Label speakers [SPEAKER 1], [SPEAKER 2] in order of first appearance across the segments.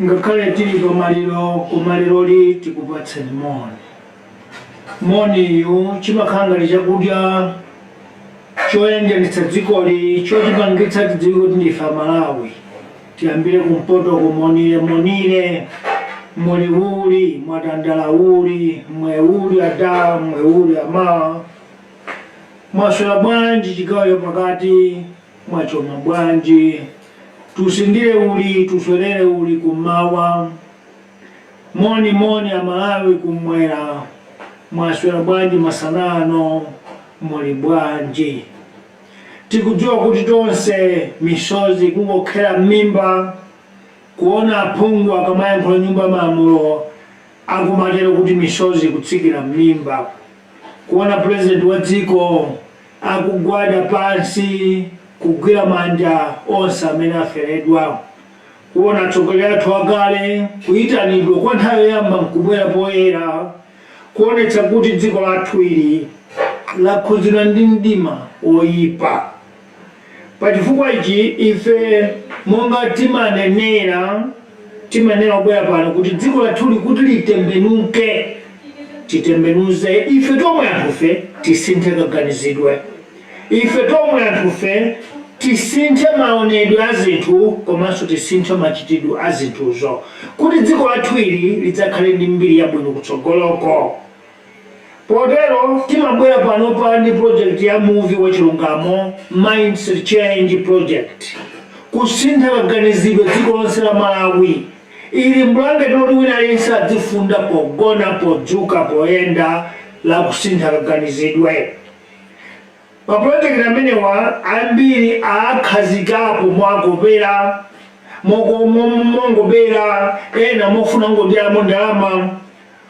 [SPEAKER 1] ngakhale tili kumaliro li tikupatseni moniyu chimakhala chakudya choyendanitsa dzikoli chochipangitsa tidziwe kuti ndife Malawi. Tiyambire kumpoto kumonire muliuli mwatandalauli mweuli ada mweuli ama mwaswera bwanji chigawo pakati mwachoma bwanji tusindire uli tuswerere uli kumawa moni Amalawi kumwera mwaswera bwanji masanano muli bwanji. Tikudziwa kuti tonse misozi kungokhera mimba kuona aphungu akamayankhula nyumba malamulo akumatero kuti misozi kutsikira mimba, kuona president wa dziko akugwada pansi kugwira manja onse amene aferedwa, kuona atsogoleri athu akale kuyitanidwa kwa nthawi yoyamba nkubwera poyera, kuonetsa kuti dziko lathu ili lakhudzidwa ndi mdima oyipa. Pachifukwa ichi ife monga timanenera kubwera pano kuti dziko lathu kuti litembenuke, titembenuze ife tomwe anthufe tisinthe kaganizidwe, ife tomwe anthufe tisinthe maonedwe a zinthu komanso tisinthe machitidwe a zinthuzo kuti dziko lathu ili lidzakhale ndi mbiri yabwino kutsogoloko. Potero timabwera panopa ndi project ya Muvi Wachilungamo mindset change project, kusintha kaganizidwe dziko lonse la Malawi ili mlange noti wina aliyense adzifunda pogona podzuka poyenda la kusintha kaganizidwe. Pa project amenewa ambiri akhazikapo mwakopera mongobera ena mofuna ngodyalamo ndalama,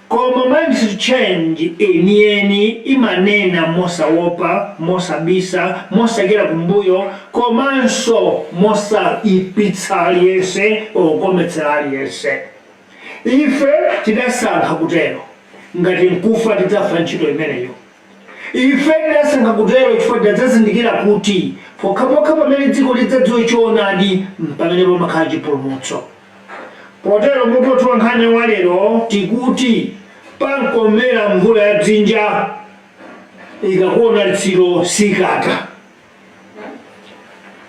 [SPEAKER 1] koma mindset change enieni imanena mosawopa, mosabisa, mosakera kumbuyo, komanso mosaipitsa aliyense okometsera aliyense. Ife tidasankha kutero ngati nkufa tidzafa ntchito imeneyo. Ife tidasankha kutero chifukwa tidzazindikira kuti pokhapokha pamene dziko lidzadziwa choonadi pamene pamakhala chipulumutso. Potero mutu wankhani wa lero tikuti pankomera mvula ya dzinja ikakuona litsiro sikata.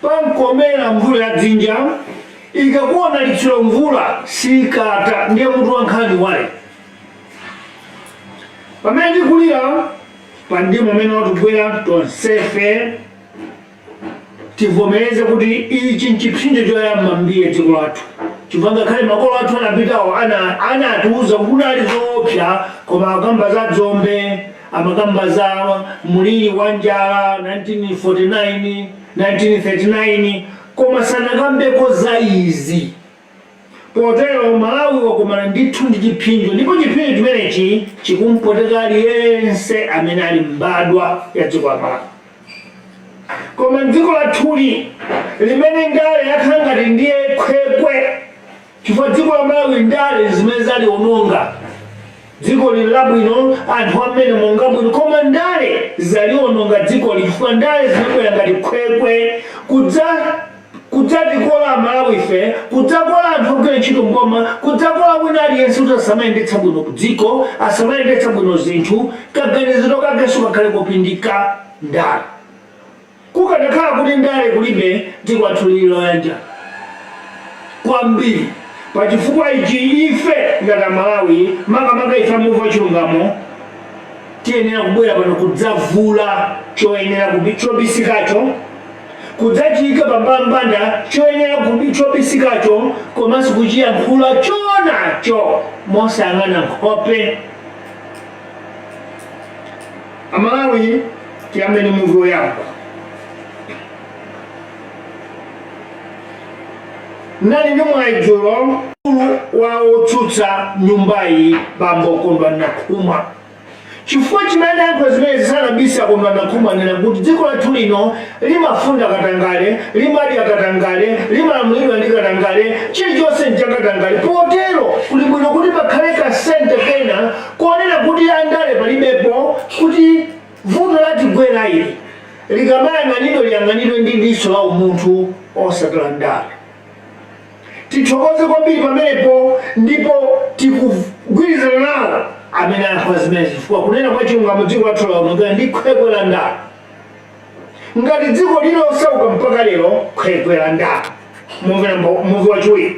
[SPEAKER 1] Pankomera mvula ya dzinja ikakuona litsiro mvula sikata, ndiye mutu wankhani wale. Pamene tikulira pandimo amene watubwera tonsefe tivomereze kuti ichi nchipsinjo choyamba mbiye dziko lathu. Chifanga khale makolo athu anapitawo anatiuza kuti ali zoopsa, koma akamba za dzombe, amakamba za muliri wa njala 1949 1939, koma sanakambeko za izi. Potero Malawi wakumana ndithu ndi chipinjo, ndipo chipinjo chimenechi chikumpoteka aliyense amene ali mbadwa ya dziko la Malawi. Koma dziko lathuli limene ndale yakhala ngati ndiye khwekhwe, chifukwa dziko la Malawi ndale zimene zaliononga. Dziko lili labwino, anthu amene monga bwino, koma ndale zaliononga dziko lili, chifukwa ndale zimabwera ngati khwekhwe kudzatikola Malawi ife, kudzakola anthu ogwira ntchito mboma, kudzakola wina aliyense kuti asamayendetsa bwino kudziko, asamayendetsa bwino zinthu, kaganiziro kakenso kakhale kopindika ndale. Kukanakhala kuti ndale kulibe, dziko lathu lili loyanja kwambiri. Pachifukwa ichi ife ngati Malawi makamaka ife Muvi Wachilungamo tiyenera kubwera pano kudzavula choyenera chobisikacho, kudzachika pambambanda choyenera chobisikacho, komanso kuchiyankhula chonacho mosayang'ana nkhope. Amalawi tiyambe ndi muvi woyamba. Nali ndi mwaidzulo wa otsutsa nyumbayi bambo Kondwa Nakhumwa. Chifukwa chimene yankho zimene zisanabisa Kondwa Nakhumwa nena kuti dziko lathu lino limafunda katangale, limadya katangale, limalamulidwa ndi katangale, chilichonse nchakatangale. Potero kuli bwino kuti pakhale kasente kena kuonera kuti andale palibepo, kuti vuto latigwera ili likamayang'anidwe liyang'anidwe ndi diso la umunthu osatula ndale. tithokoze kwambiri pamenepo ndipo tikugwirizana nawo amene ayankhula zimenezi chifukwa kunena kwa chilungamo dziko lathu lino ndi khwekhwe la ndani. Ngati dziko lilosauka mpaka lero khwekhwe la ndani. Muvi wachiwiri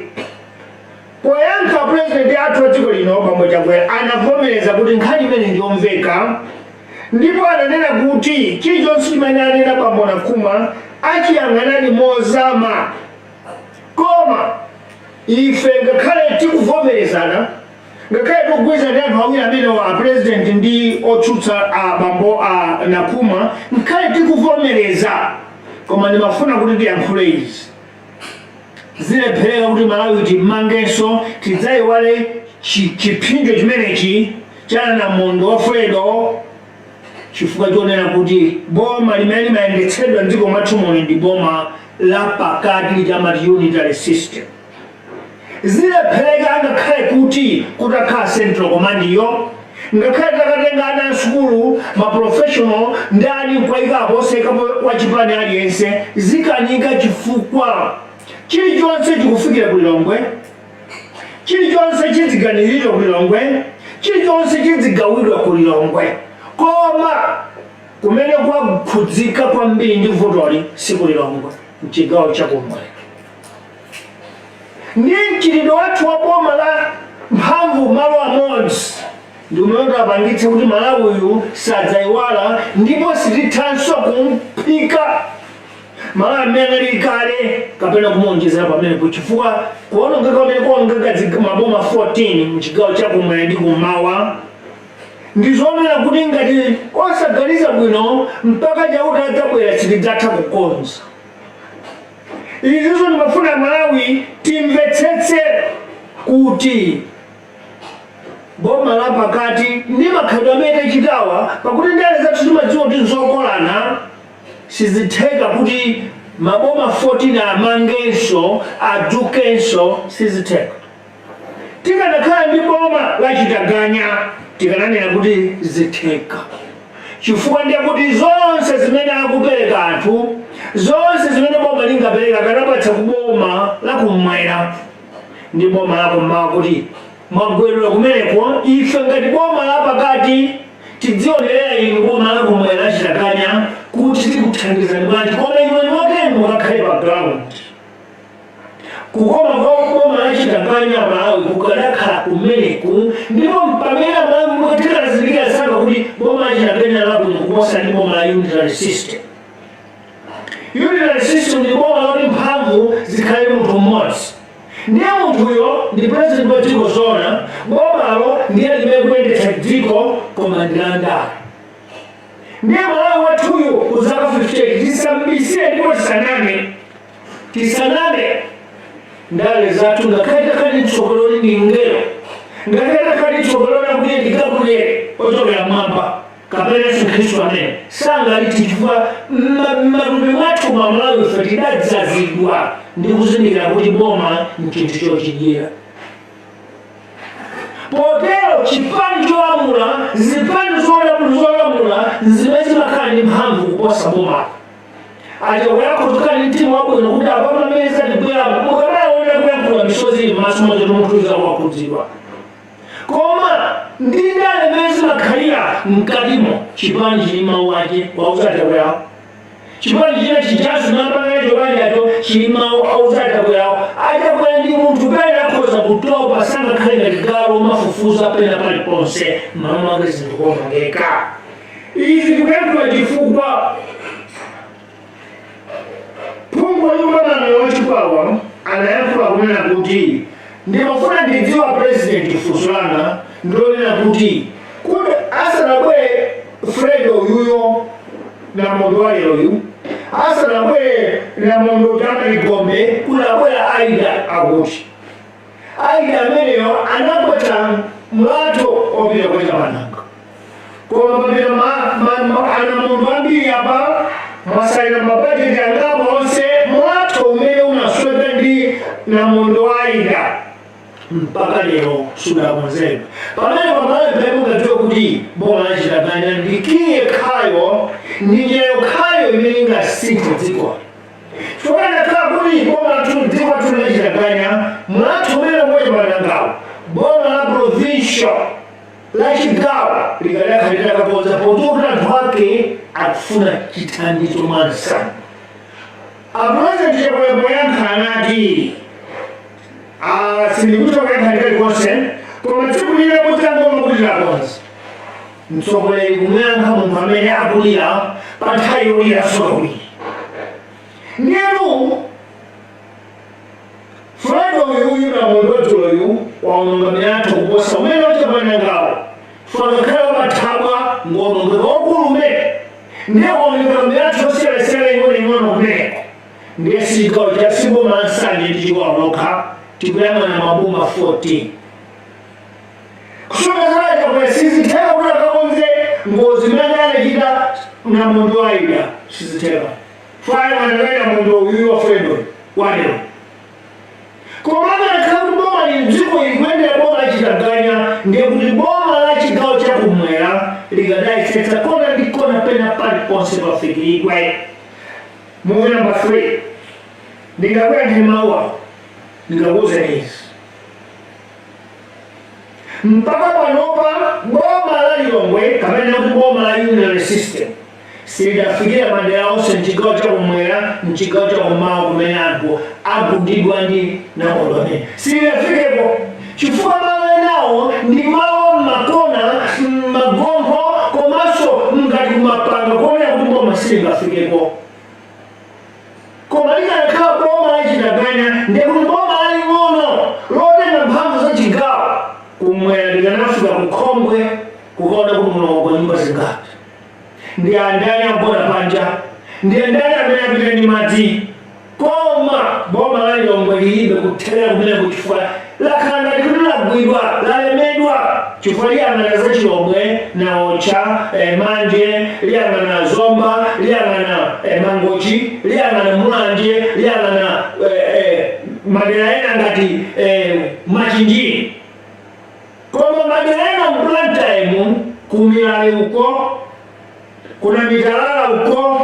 [SPEAKER 1] poyankha president athu wa dziko lino Bambo Chakwera anavomereza kuti nkhani imene ndiyomveka ndipo ananena kuti chilichonse chimene anena Bambo Nakuma achiyang'anani mozama. Koma ife ngakhale tikuvomerezana ngakhale tikugwirizana ndi anthu awiri amene a president ndi otsutsa Bambo Nakuma ngakhale tikuvomereza koma ndimafuna kuti ndiyankhule izi zilephereka kuti Malawi timangenso tidzayiwale chipinjo chimenechi cha Namondo wa Fredo chifukwa chonena kuti boma limene limayendetsedwa m'dziko mwathu muno ndi boma la pakati litamati unitary system. Zilephereka ngakhale kuti kutakhala central command iyo ngakhale takatenga ana asukulu maprofessional ndani kwayikapo osekapo wachipani aliyense zikanika chifukwa chilichonse chikufikira ku Lilongwe, chilichonse chidziganiziridwa ku Lilongwe, chilichonse chidzigawidwa ku Lilongwe. Koma kumene kwakhudzika kwambiri ndi votoli si ku Lilongwe mchigawo chakumwera. Ndi mchitidwe wathu wa boma la mphamvu malo amodzi ndi umene apangitse kuti Malawi uyu sadzayiwala ndipo sitithanso kumphika Malawi amene ali kale kapena kumuonjezera pamenepo chifukwa kuonongeka kumene kuonongeka maboma 14 mchigawo chakumwera ndi kummawa ndizonena kuti ngati osaganiza bwino mpaka chauta adzabwera sitidzatha kukonza. Izinso ndimafuna Malawi timvetsetse kuti boma la pakati ndi makhalidwe amene tichitawa pakuti ndale zathu timadziwa kuti nzokolana sizitheka kuti maboma 14 amangenso adzukenso sizitheka. Tikanakhala ndi boma lachitaganya tikananena kuti zitheka chifukwa ndiye kuti zonse zimene akupereka anthu zonse zimene boma lingapereka kanapatsa kuboma la kumwera ndi boma la kummawa kuti mwagwedwa kumeneko ife ngati boma la pakati tidzionera inu boma la kumwera lachitaganya kuti tikuthandizani bwanji koma iwe mwakenu mukakhale pa ground. Kukoma kwa boma lachitaganya Malawi kukadakhala kumeneku ndipo pamene Malawi mukatikazilika sana kuti boma lachitaganya labwino kuposa ndi boma la unitary system. Unitary system ndi boma loti mphamvu zikhale munthu mmodzi. Ndiye munthuyo ndi president wa dziko zona bomalo ndiye limene kuyendetsa dziko koma ndi la ndale. Ndiye Malawi wathuyu ku zaka 58 tisambisire ndipo tisaname ndale zathu ngakhale takali mtsogoloni ndi ngelo ngakhale takali mtsogoloni akuti ndikabulere ochokera mwamba kapena Yesu Khristu amene sangaliti chifukwa m'matupi mwathu mwa Malawi ife tidadzazidwa ndi kuzindikira kuti boma nchinthu chochidyera. Potero chipani cholamula zipani zolamula zimene zimakhala ndi mphamvu kuposa boma. Achakwera kutukani mtima wabwino kuti apapa meza ndibwera mukanaona kuyankhula misozi m'maso mwacho tomutuliza wakudziwa. Koma ndi ndale zimene zimakhalira mkatimo chipani chili mawu ake wauzatakwerawo. Chipani china chichazi mapangana chopani acho chili mawu auzatakwerawo. Achakwera ndi munthu pene akhoza kutopa sangakhale ngati galo mafufuza pena paliponse m'malo mwake zinthu kuonongeka. Izi tikuyankhula chifukwa Phungu wanyumbanano wachikwawa anayankhula kunena kuti ndimafuna ndidziwa president funso langa ndilonena kuti asanabwere Fredo uyuyo Namondo wa lero uyu asanabwere Namondo Tamari Gombe kunabwera Aida akuti Aida ameneyo anapata mlato opita kweta mananga koma papita Namondo ambiri apa masalira mabajeti angapo onse mwato umene unasweka ndi Namondo wa Aida mpaka lero sudakonzedwa. Pamene pamalawi paimukadziwa kuti boma lachitaganya ndikiye khayo ndi nyeyo khayo imene ingasinthe dziko. Chifukwa ndakhala kuti boma dziko tunachitaganya mwathomera moja manangawo boma la provincial la chigawo likadakhalira kapoza potuti anthu ake akufuna chithandizo mwansanga. President yankha anati sindikuchoka yankhani konse koma tsiku lina kutangoma kuti lakonza mtsogoleri kumyankha munthu amene akulira pa nthawi yolira sokawiri. Ndiyenu fulani uyu na mwendoto uyu waononga miyato kuposa umene ochapanangawo fakakhala pathabwa ngonongeka okulume ndiye kuonekera miyato oselesele ing'ono kumeneko. Ndiye sigawo cha siboma nsanje ndichiwaonokha tikuyang'ana maboma 14 kushokezeraja kwa siziteka kuti akakonze ngozi imene anachita na munthu waida siziteka faya manakaita munthu uyu wafredo wadero komanga nakhala kuti boma lili dziko ikuyendera boma lachitaganya ndiye kuti boma la chigawo chakumwera likadayisetsa kona ndi kona pena paliponse pafikirikwe. Muvi number 3 ndingakwera ndi mawu ndingakuza izi mpaka panopa boma la Lilongwe kapena kuti boma la unitary system silidafikira madera onse mchigawo chakumwera mchigawo chakumawa kumene anthu agundidwa ndi namondo amene silidafikepo chifukwa malo enawo ndi malo makona magombo komanso ngati kumapanga kuonera kuti boma silingafikepo. Koma likanakhala boma lachitaganya ndiye kuti boma laling'ono lotenga mphamvu za chigawo kumwera likanafika kukhongwe kukaona kuti muno nyumba zingati ndi andani agona panja ndi andani amene apita ndi madzi. Koma boma la Lilongwe lilibe kuthera kumene kuchifukwa lakhala ngati kuti lagwidwa lalemedwa chifukwa liyang'ana za Chilongwe naocha manje liyang'ana zomba liyang'ana mangochi liyang'ana mulanje liyang'ana madera ena ngati machinjini. Koma madera ena mplantime kumilale uko kuna mitalala uko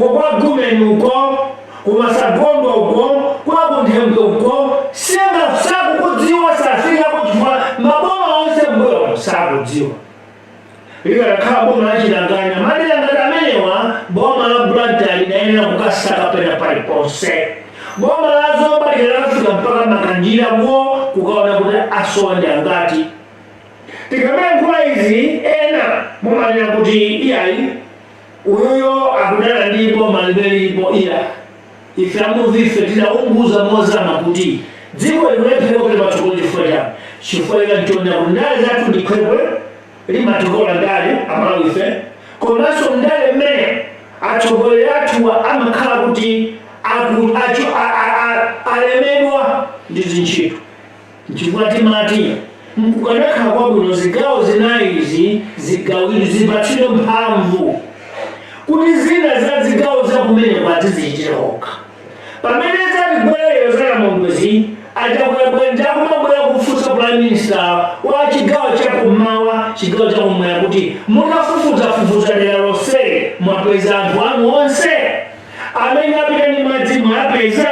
[SPEAKER 1] kwa gumeni uko kumasagondo uko kwa kunthembe uko senga sakukudziwa safika kuchifukwa maboma onse mbuyo sakudziwa. Likanakhala boma lachitaganya madera ngati amenewa boma la Blantyre lidayenera kukasaka pena paliponse. Boma la Zomba likanafika mpaka makanjirawo kukaona kuti asowa ndi angati. Tikamene nkula izi ena mumanena kuti iyayi uyuyo akudana ndipo malibe lipo iya ife amuvife tidaunguza mozama kuti dziko likulephera kuti patsogolo chifukwa chake chifukwa ikanchonera kuti ndale zathu ndikhwepwe limatikola ndale amalawi ife komanso ndale mmene atsogoleri athuwa amakhala kuti alemedwa ndi zintchito. Chifukwa timati mkukanakhala kwabwino zigawo zinayi izi zigawidwe zipatsidwe mphamvu kuti zina za zigawo zakumene kwazizichitira okha. Pamene zatigwerayo zalamondwezi akumabwera kufunsa prime minister wa chigawo chakummawa chigawo chakumwera kuti mukafufuzafufuza dera lonseli mwapeza anthu anu onse amene apita ndi madzi mwapeza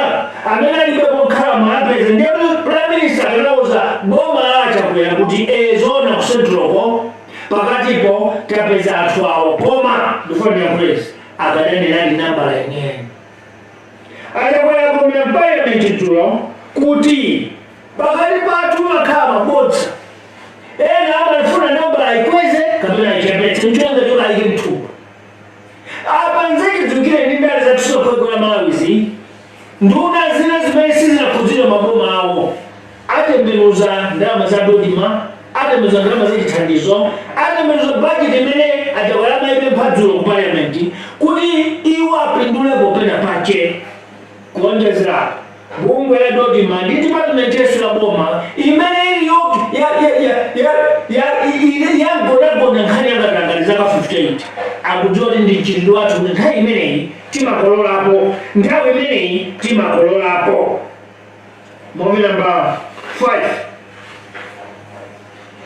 [SPEAKER 1] amene alibe kokhala mwapeza. Ndiye prime minister akanauza boma lachakwera kuti zona ku centralko pakatipo tapeza anthu awo koma before the place akadanira ndi nambala yenyewe achakwera kumira parliament tulo kuti pakati pathu makhala mabodza ena amafuna nambala ikweze kapena ichepetse mchonga tola ike mthumba apa nzekizukire ndi ndale zatusokwekwera malawizi nduna zina zimene sizinaphunzira maboma awo atembenuza ndalama za dodima atembenuza ndalama za chithandizo atembenuza budget imene achakwera ibe mphatsulo ku parliament kuti iwo apindulepo pena pache kuonjezera bungwe la dodima ndi department yesu la boma imene iliyo yagonagona nkhani yangatangani zaka 58 akudziwa kuti ndi mchitidwe wathu kuti nthawi imeneyi timakololapo nthawi imeneyi timakololapo. Muvi number 5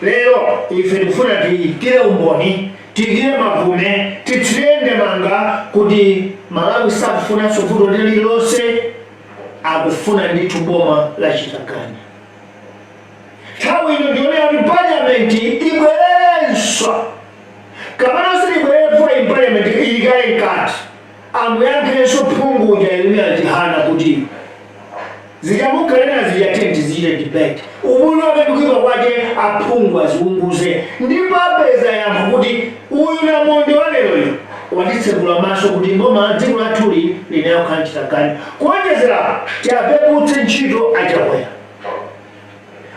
[SPEAKER 1] lero ife tikufuna tiyikire umboni tigire mavume titrende manga kuti Malawi sakufuna sofuto lililonse akufuna nditu boma la Chitaganya. Nthawi ino ndione kuti Parliament ibwerenswa kapena silibwerenswa Parliament ilikale nkati amuyankhenso phungu ya Elina Tihana kuti zikamukhalena ziyatenti zile debate ubulu akadukika kwake aphungu aziunguze ndipo apeza yankho kuti uyu namondo waleroyo watitsegula maso kuti ngoma dziko lathuli linayokhala Chitaganya kuonjezera tiapeputse ntchito achakwera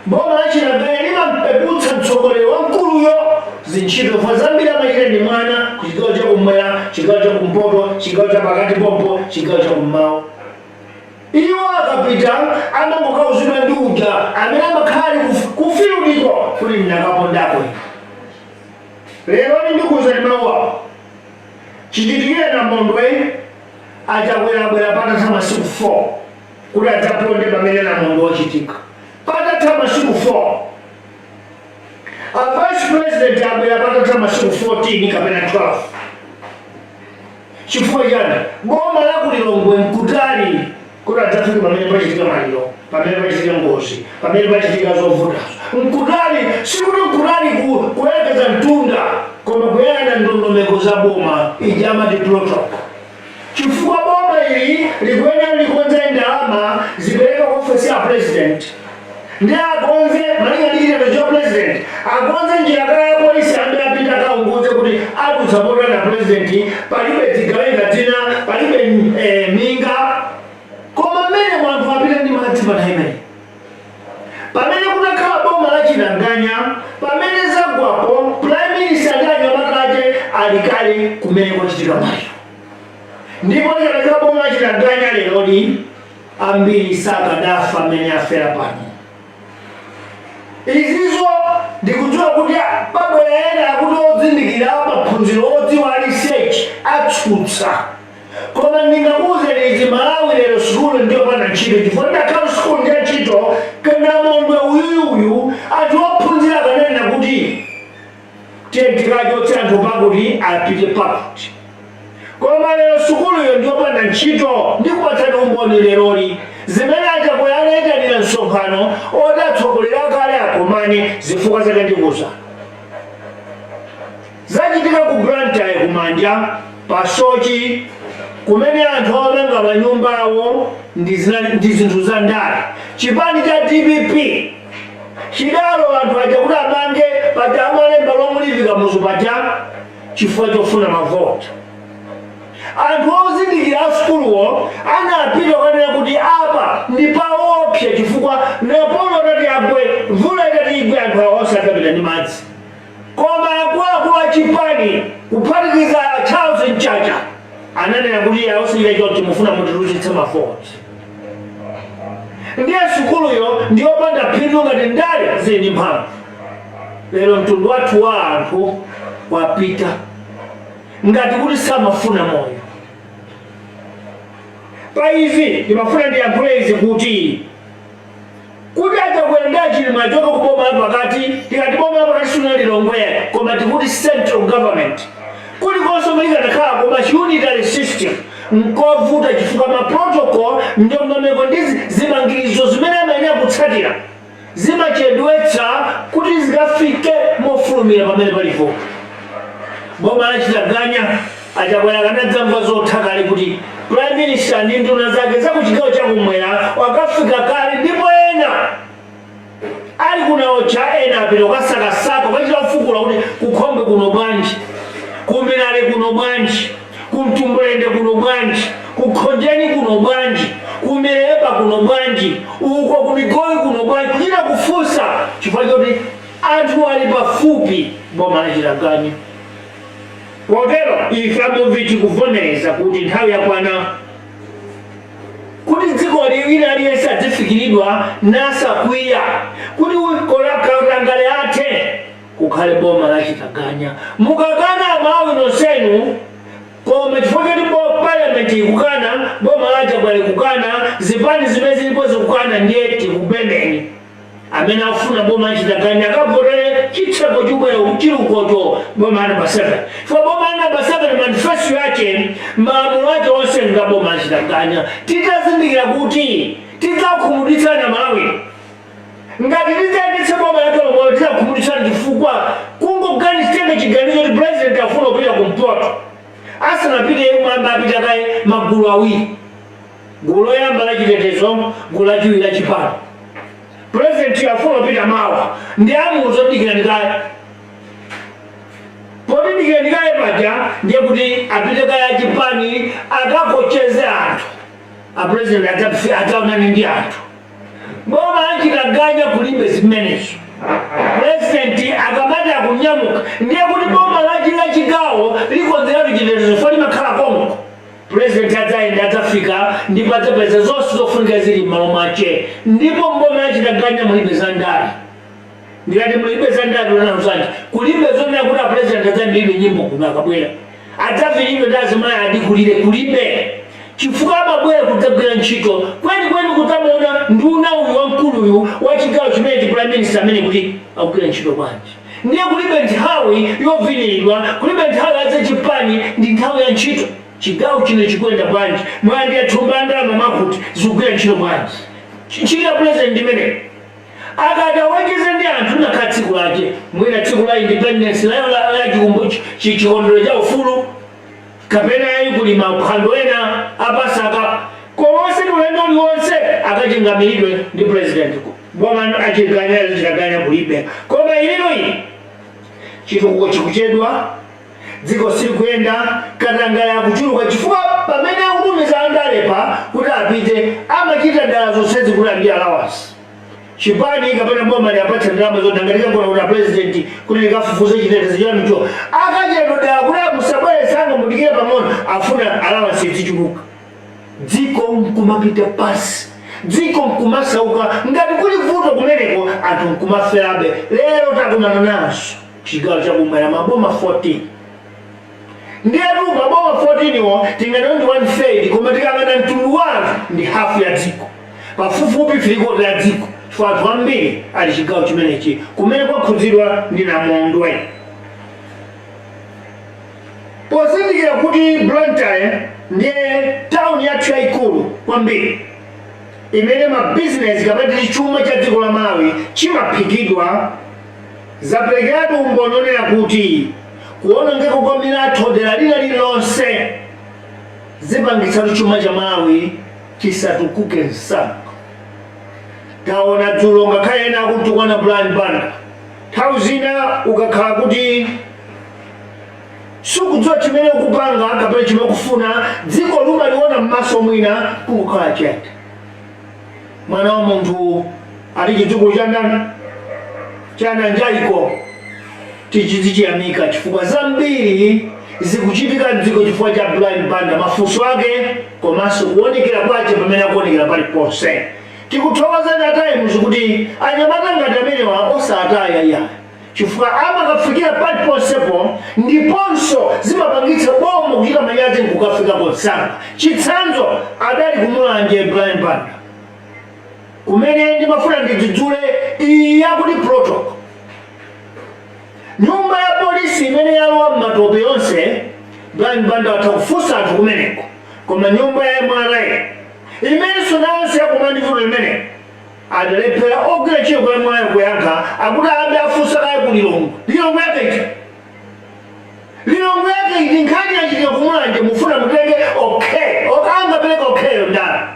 [SPEAKER 1] boma la Chitaganya limapeputsa mtsogoleri wamkuluyo zintchito fa zambiri amachita ndi mwana ku chigawo chakumwera, chigawo chakumpoto, chigawo chapakati pompo, chigawo chakummawa. Iwo akapita amangokauzidwa ndi uja amene amakhali kufiludiko kuti ndakapondako. Lero ndikuwuzani mawu awo chichitikire na Mondwe achakwera patatha masiku 4 kuti adzaponde pamene na Mondwe wachitika. Patatha masiku 4 Vice President abwera patatha masiku 14 kapena 12. Chifukwa chani boma la kulilongwe nkutali kuti adzafika pamene pachitika maliro, pamene pachitika ngozi, pamene pachitika zovutazo. Nkutali sikuti nkutali kuyelekeza mtunda koma kuyenda ndondomeko za boma ijama di protocol. Chifukwa boma ili likuyenera likonze ndalama zipereka kwa ofisi ya president. Ndiye akonze malinga ndi chitetezo cha president akonze njira ya polisi amene apita kaunguze kuti akutsapota na president palibe zigawika zina palibe minga koma mmene mwanthu apita ndi madzi pathaimene pamene kunakhala boma la Chitaganya pamene zagwapo prime minister adanya makache alikale kumene kwachitika maliro ndipo likadakhala boma la Chitaganya leroli ambiri sakadafa amene afera pano. Izizo ndikudziwa kuti pabwera kuti odzindikira maphunziro odziwa research atsutsa koma ndingakuwuzeni izi Malawi lero sukulu ndiyo pana ntchito chifukwa ndakhala sukulu ndi ntchito kana Mondwe uyuyu anthu ophunzira kanena kuti tentikacho anthu pakuti apite pakuti koma lero sukuluyo ndiyo pana ntchito ndikupatsani umboni leroli zimene achakwera msonkhano odatsogolera kale akomani zifukwa zake ndikuza zachitika ku Blantyre kumanja pasochi kumene anthu amanga manyumba awo ndi zinthu za ndale. Chipani cha DPP chidalo anthu aja kuti amange pati amalemba lomulivika muzupacha chifukwa chofuna mavoti. Anthu ozindikira sukuluwo anapita kanena kuti apa ndipaopsa chifukwa Nepolo tati agwe mvula itati igwe anthu awo osakapita ndi madzi. Koma akuluakulu a chipani kuphatikiza Charles Mchacha ananena kuti awosiyire choti mufuna mutiruchitse mavoti. Ndiye sukuluyo ndiyopanda phindu ngati ndale zili mphamvu. Lero mtundu wathu wa anthu wapita ngati kuti samafuna moyo. Paizi ndimafuna ndiyankhule izi kuti achakwera ndachili mwachoka kuboma pakati tikati boma pakati sunalilongwera koma tikuti central government kulikonso mulikadakhala koma unitary system nkovuta chifukwa maprotocol ndondomeko ndi zimangirizo zimene amayenera kutsatira zimachedwetsa kuti zikafike mofulumira pamene palipo. Boma la Chitaganya achakwera kanadzamva zothakali kuti prime minister ndi nduna zake za kuchigawo chakumwera wakafika kale ndipo ena ali kunaocha ena apita kasakasaka kachita kufukula kuti kukhombe kuno bwanji, kumbinale kuno bwanji, kumtumbulende kuno bwanji, kukhonjeni kuno bwanji, kumilepa kuno bwanji, uko kumigoyi kuno bwanji, kuchita kufunsa chifukwa choti anthu ali pafupi boma la Chitaganya. Kotero ife aMUVI tikuvomereza kuti nthawi yakwana kuti dziko liwiri aliyense adzifikiridwa nasakwiya kuti kalangale athe kukhale boma la Chitaganya. Mukakana Malawi nonsenu koma chifukwa choti Parliament ikukana boma la Chitaganya kukana zipani zimene zilipo zikukana ndiye tikupembeni amene afuna boma la Chitaganya akavotere chitseko chubwera chilukoto boma namba 7 for boma namba 7 manifesto yake maamulo ake onse ngaboma achitaganya titazindikira kuti tidzakhumudwitsana Malawi ngati tidzayendetsa boma yake lomwe tidzakhumudwitsana chifukwa kungoganizitenge chiganizo kuti president afuna kupita kumpoto asanapite yemwe amba apita kaye magulu awiri gulu loyamba la chitetezo gulu lachiwiri la chipani president afuna kupita mawa ndi amuzo dikirandikaye poti dikirandikaye paja ndiye kuti apite kaye chipani akakocheze anthu a president ataonani ndi anthu boma achitaganya kulibe zimenezo president akamati akunyamuka ndiye kuti boma la chigawo likonzeratu chitetezo fo limakhala konko president adzayenda adzafika ndipo adzapeza zonse zofunika zili m'malo mwache ndipo mboma achitaganya mulibe zandali ndikati mulibe zandali unanozanje kulibe zonena kuti a president adzayimbilibe nyimbo kuno akabwera adzavilimbe ndazimayi adikulire kulibe chifukwa amabwera kudzagwira ntchito kwenikweni kudzamaona nduna uyu wamkulu uyu wa chigawo chimene prime minister amene kuti akugwira ntchito bwanji ndiye kulibe nthawi yoviniridwa kulibe nthawi yaze chipani ndi nthawi ya ntchito chigawo chino chikwenda bwanji mwandi yathumba ndalama makuti zikugwira ntchito bwanji ntchito ya president imene akati awekeze ndi anthu nakhala tsiku lake mwina tsiku la independence la chikondwerero cha ufulu kapena yayi kulima phwando ena apasaka konse ndi ulendo uliwonse akachingamiridwe ndi president boma achitaganya kulibe koma ililo ili chitukuko chikuchedwa dziko silikuyenda katangale akuchuluka chifukwa pamene akutumiza andalepa kuti apite amachita ndala zonsezi kuti andi allowance chipani kapena boma liyapatsa ndalama zodangalika kona kuti president kuti likafufuze chitetezo chanucho akachedodala kuti musabweresanga mudikire pang'ono afuna allowance zichuluka dziko nkumapita pasi dziko nkumasauka ngati kuli vuto kumeneko anthu nkumaferabe lero takumana naso chigawo chakumwera maboma 14 ndiyetu maboma 14 iwo tingati ndi 1/3 koma tikangana mtundu wanu ndi hafu ya dziko pafupifupi filikota ya dziko chifukwa anthu ambiri ali chigawo chimenechi kumene kwakhudzidwa ndi namondwe pozindikira kuti Blantyre ndiye town yathu yayikulu kwambiri imene mabizinesi kapena chuma cha dziko la Malawi chimaphikidwa zaperekeratu umboni onena kuti kuonongeka kwa milatho dera lililonse zipangitsa chuma cha Malawi chisatukuke msanga taona dzulo ngakhale ena akutukwana blind band nthawi zina ukakhala kuti sukudziwa chimene ukupanga kapena chimene ukufuna dziko lumaliona m'maso mwina kukhala chete mwana wa munthu ali chidzukulu cha Nanjaiko tichidziyamika chifukwa zambiri zikuchitika mdziko chifukwa cha blind band mafunso ake komanso kuonekera kwache pamene akuonekera paliponse tikuthokozani ataimuzi kuti anyamata ngati amenewa osataya iya chifukwa amakafikira paliponsepo ndiponso zimapangitsa bomo kuchita manyazi nkukafika konsanga chitsanzo adali kumulanje blind band kumene ndimafuna ndidzidzule iyi yakuti protocol nyumba ya polisi imene yalowa m'matope yonse blind band watha kufunsa anthu kumeneko koma nyumba ya MRA imene sonansi yakumani vuto imene adalephera ogwira chiro kwa MRA kuyankha akuti abe afunsa kaye ku lilongo yake iti nkhani yachitika kumulanje mufuna mutenge okay angapereka okay ndala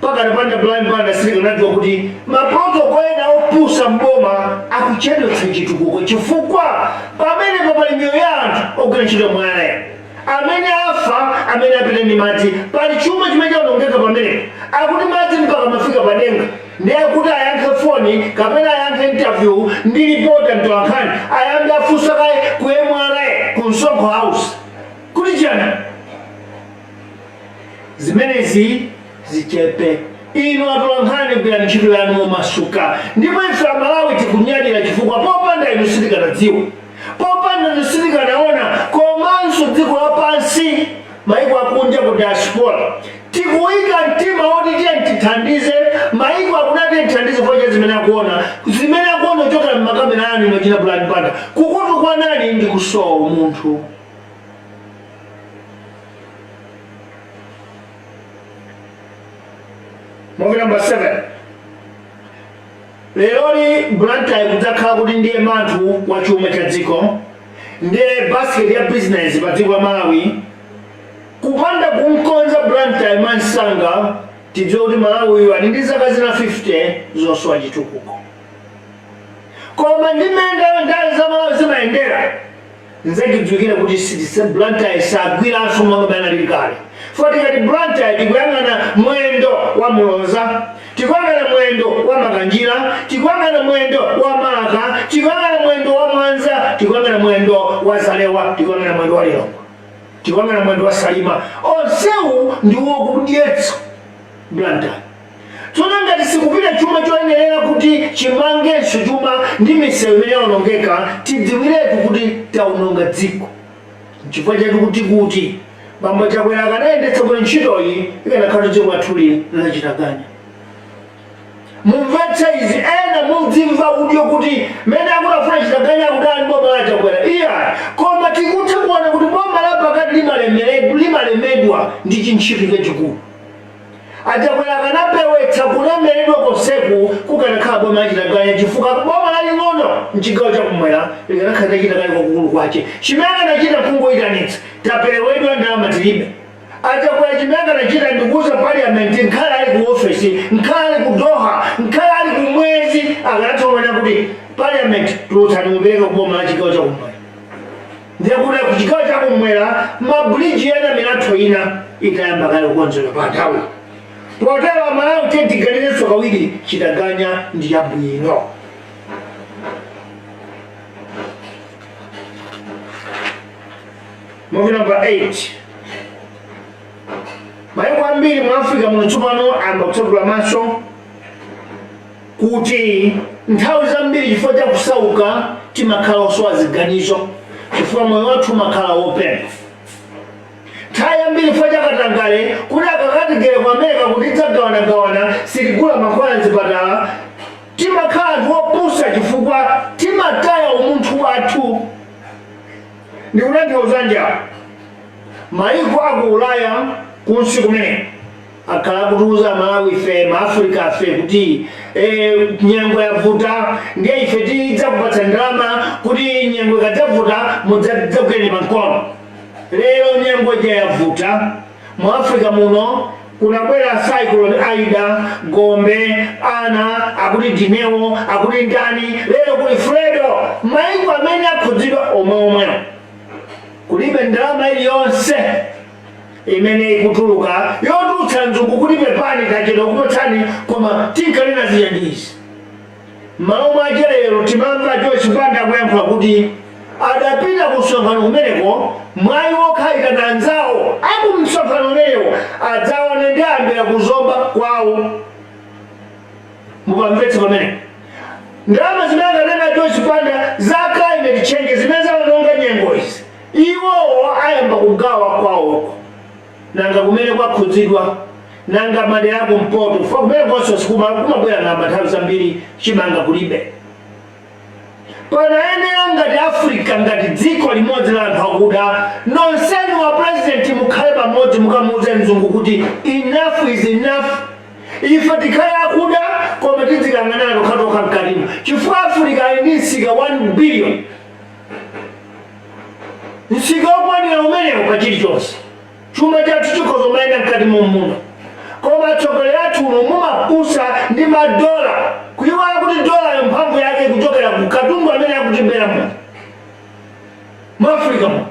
[SPEAKER 1] pakati panda blind band silikanadiwa kuti maprotocol ena opusa mboma akuchedwetsa chitukuko chifukwa pamene papali miyoyo ya anthu ogwira ntchito MRA amene afa amene apita ndi madzi pali chuma chimene chaonongeka pamene akuti madzi mpaka mafika padenga ndiye kuti ayankhe foni kapena ayankhe interview ndi ripota mtolankhani ayambe afunsa kaye ku MRA ku Msonkho House kuti chana zimenezi zichepe ino atolankhani kugwira ntchito yanu momasuka ndipo ife Amalawi tikunyadira chifukwa popanda inu sitikanadziwa popanda inu sitikanaona komanso dziko lapansi maiko akunja ku diaspora tikuika mtima woti tithandize maiko akunati tithandize foja zimene akuona kuchokera m'makamera anu ino china Blood Panther kukutu kwa nani ndi kusowa umunthu. Movie number 7. Lero Blantyre kudzakhala kuti ndiye manthu wa chuma cha dziko, ndiye basket ya business pa dziko la Malawi. Kupanda kumkonza Blantyre Mansanga tidziwe kuti Malawi ali ndi zaka zina 50 zosowa chitukuko. Koma ndimene ndale za Malawi zimayendera nzakidziwikira kuti Blantyre sagwiranso monga bana lili kale. Foti ngati Blantyre tikuyang'ana mwendo wa Muloza, tikuyang'ana mwendo wa Makanjira, tikuyang'ana mwendo wa Malaka, tikuyang'ana mwendo wa Mwanza, tikuyang'ana mwendo wa Zalewa, tikuyang'ana mwendo wa Lilongwe, tikuyang'ana mwendo wa Salima. Onsewu ndiwo kudyetsa Blantyre. Tsono ngati sikupita chuma choyenera kuti chimangenso chuma ndi misewu imene yaonongeka, tidziwiretu kuti taononga dziko. Chifukwa chatu kuti bambo chakwera akanayendetsa bwino ntchitoyi ikanakhala dziko lathuli lachitaganya. Mumvetse izi ena mudzimva udyo kuti mene akunafuna chitaganya kudani boma la Chakwera. Iya, koma tikutha kuona kuti boma la pakati limalemedwa ndi chintchito chachikulu. Achakwera akanapewetsa kulemeredwa konseku kukanakhala boma la chitaganya chifukwa boma laling'ono mchigawo chakumwera likanakhala chitaganya kwakukulu kwace. Chimene akanachita kungoyitanitsa tapewedwa ndalama tilibe. Achakwera chimene akanachita ndikuuza Parliament nkhala ali ku office, nkhala ali ku Doha, nkhala ali ku mwezi akanatongana kuti Parliament tulotsani mupereke kuboma la chigawo chakumwera. Ndiye kuti ku chigawo chakumwera mabridge ena milatho ina itayamba kale kukonzedwa pa nthawi. Potero Malawi tiganizenso kawiri chitaganya ndi yabwino. Movie number 8. Maiko ambiri mu Africa muno tsopano amba kutsegula maso kuti nthawi zambiri chifukwa cha kusauka timakhala osowa ziganizo, chifukwa moyo wathu umakhala wopempha. Nthawi yambiri chifukwa cha katangale kuti akakatigere ku America kuti tidzagawanagawana sitigula mankhwala mzipatala, timakhala anthu opusa chifukwa timataya umunthu wathu. Ndikutanthauza njani? Maiko aku Ulaya kunsi kumene akhala kutiuza Malawi ife maAfrika afe kuti nyengo yavuta ndiye ife tidzakupatsa ndalama kuti nyengo ikadzavuta mudzagwireni pankono. Lero nyengo ija yavuta mu Africa muno kunabwera cyclone Aida, Gombe, Ana, akuti Dinewo, akuti ndani, lero kuli Fredo. Maiko amene akhudzidwa omweomwewo kulibe ndalama iliyonse imene ikutuluka yotulutsa nzungu kuti pepani kachita kupatsani koma tinkalina ziyandizi. Malo mwache lero timamva Joyce Banda akuyankhula kuti adapita ku msonkhano kumeneko mwayi wokhalika na anzawo aku msonkhano umenewo adzaone ndi ayambira kuzomba kwawo. Mupamvetse pamenepo ndalama zimene akanena Joyce Banda za climate change zimene zaononga nyengo izi, iwowo ayamba kugawa kwawoko nanga kumene kwakhudzidwa nanga madera kumpoto chifukwa kumene konse kumabwera na nthawi zambiri chimanga kulibe. Panayenera ngati Africa ngati dziko limodzi la anthu akuda nonseni wa president mukhale pamodzi mukamuuze mzungu kuti enough is enough. Ife tikhale akuda koma tizikang'anana tokha mkatimu chifukwa Africa ali ndi nsika 1 billion. Nsika okwanira umenewo pa chilichonse. Chuma chathu chikhoza mayenda mkati muno. Koma atsogoleri athu uno mumapusa ndi madola kuyiwala kuti dola mphamvu yake kuchokera ku katundu amene akutimbera mu Africa mu.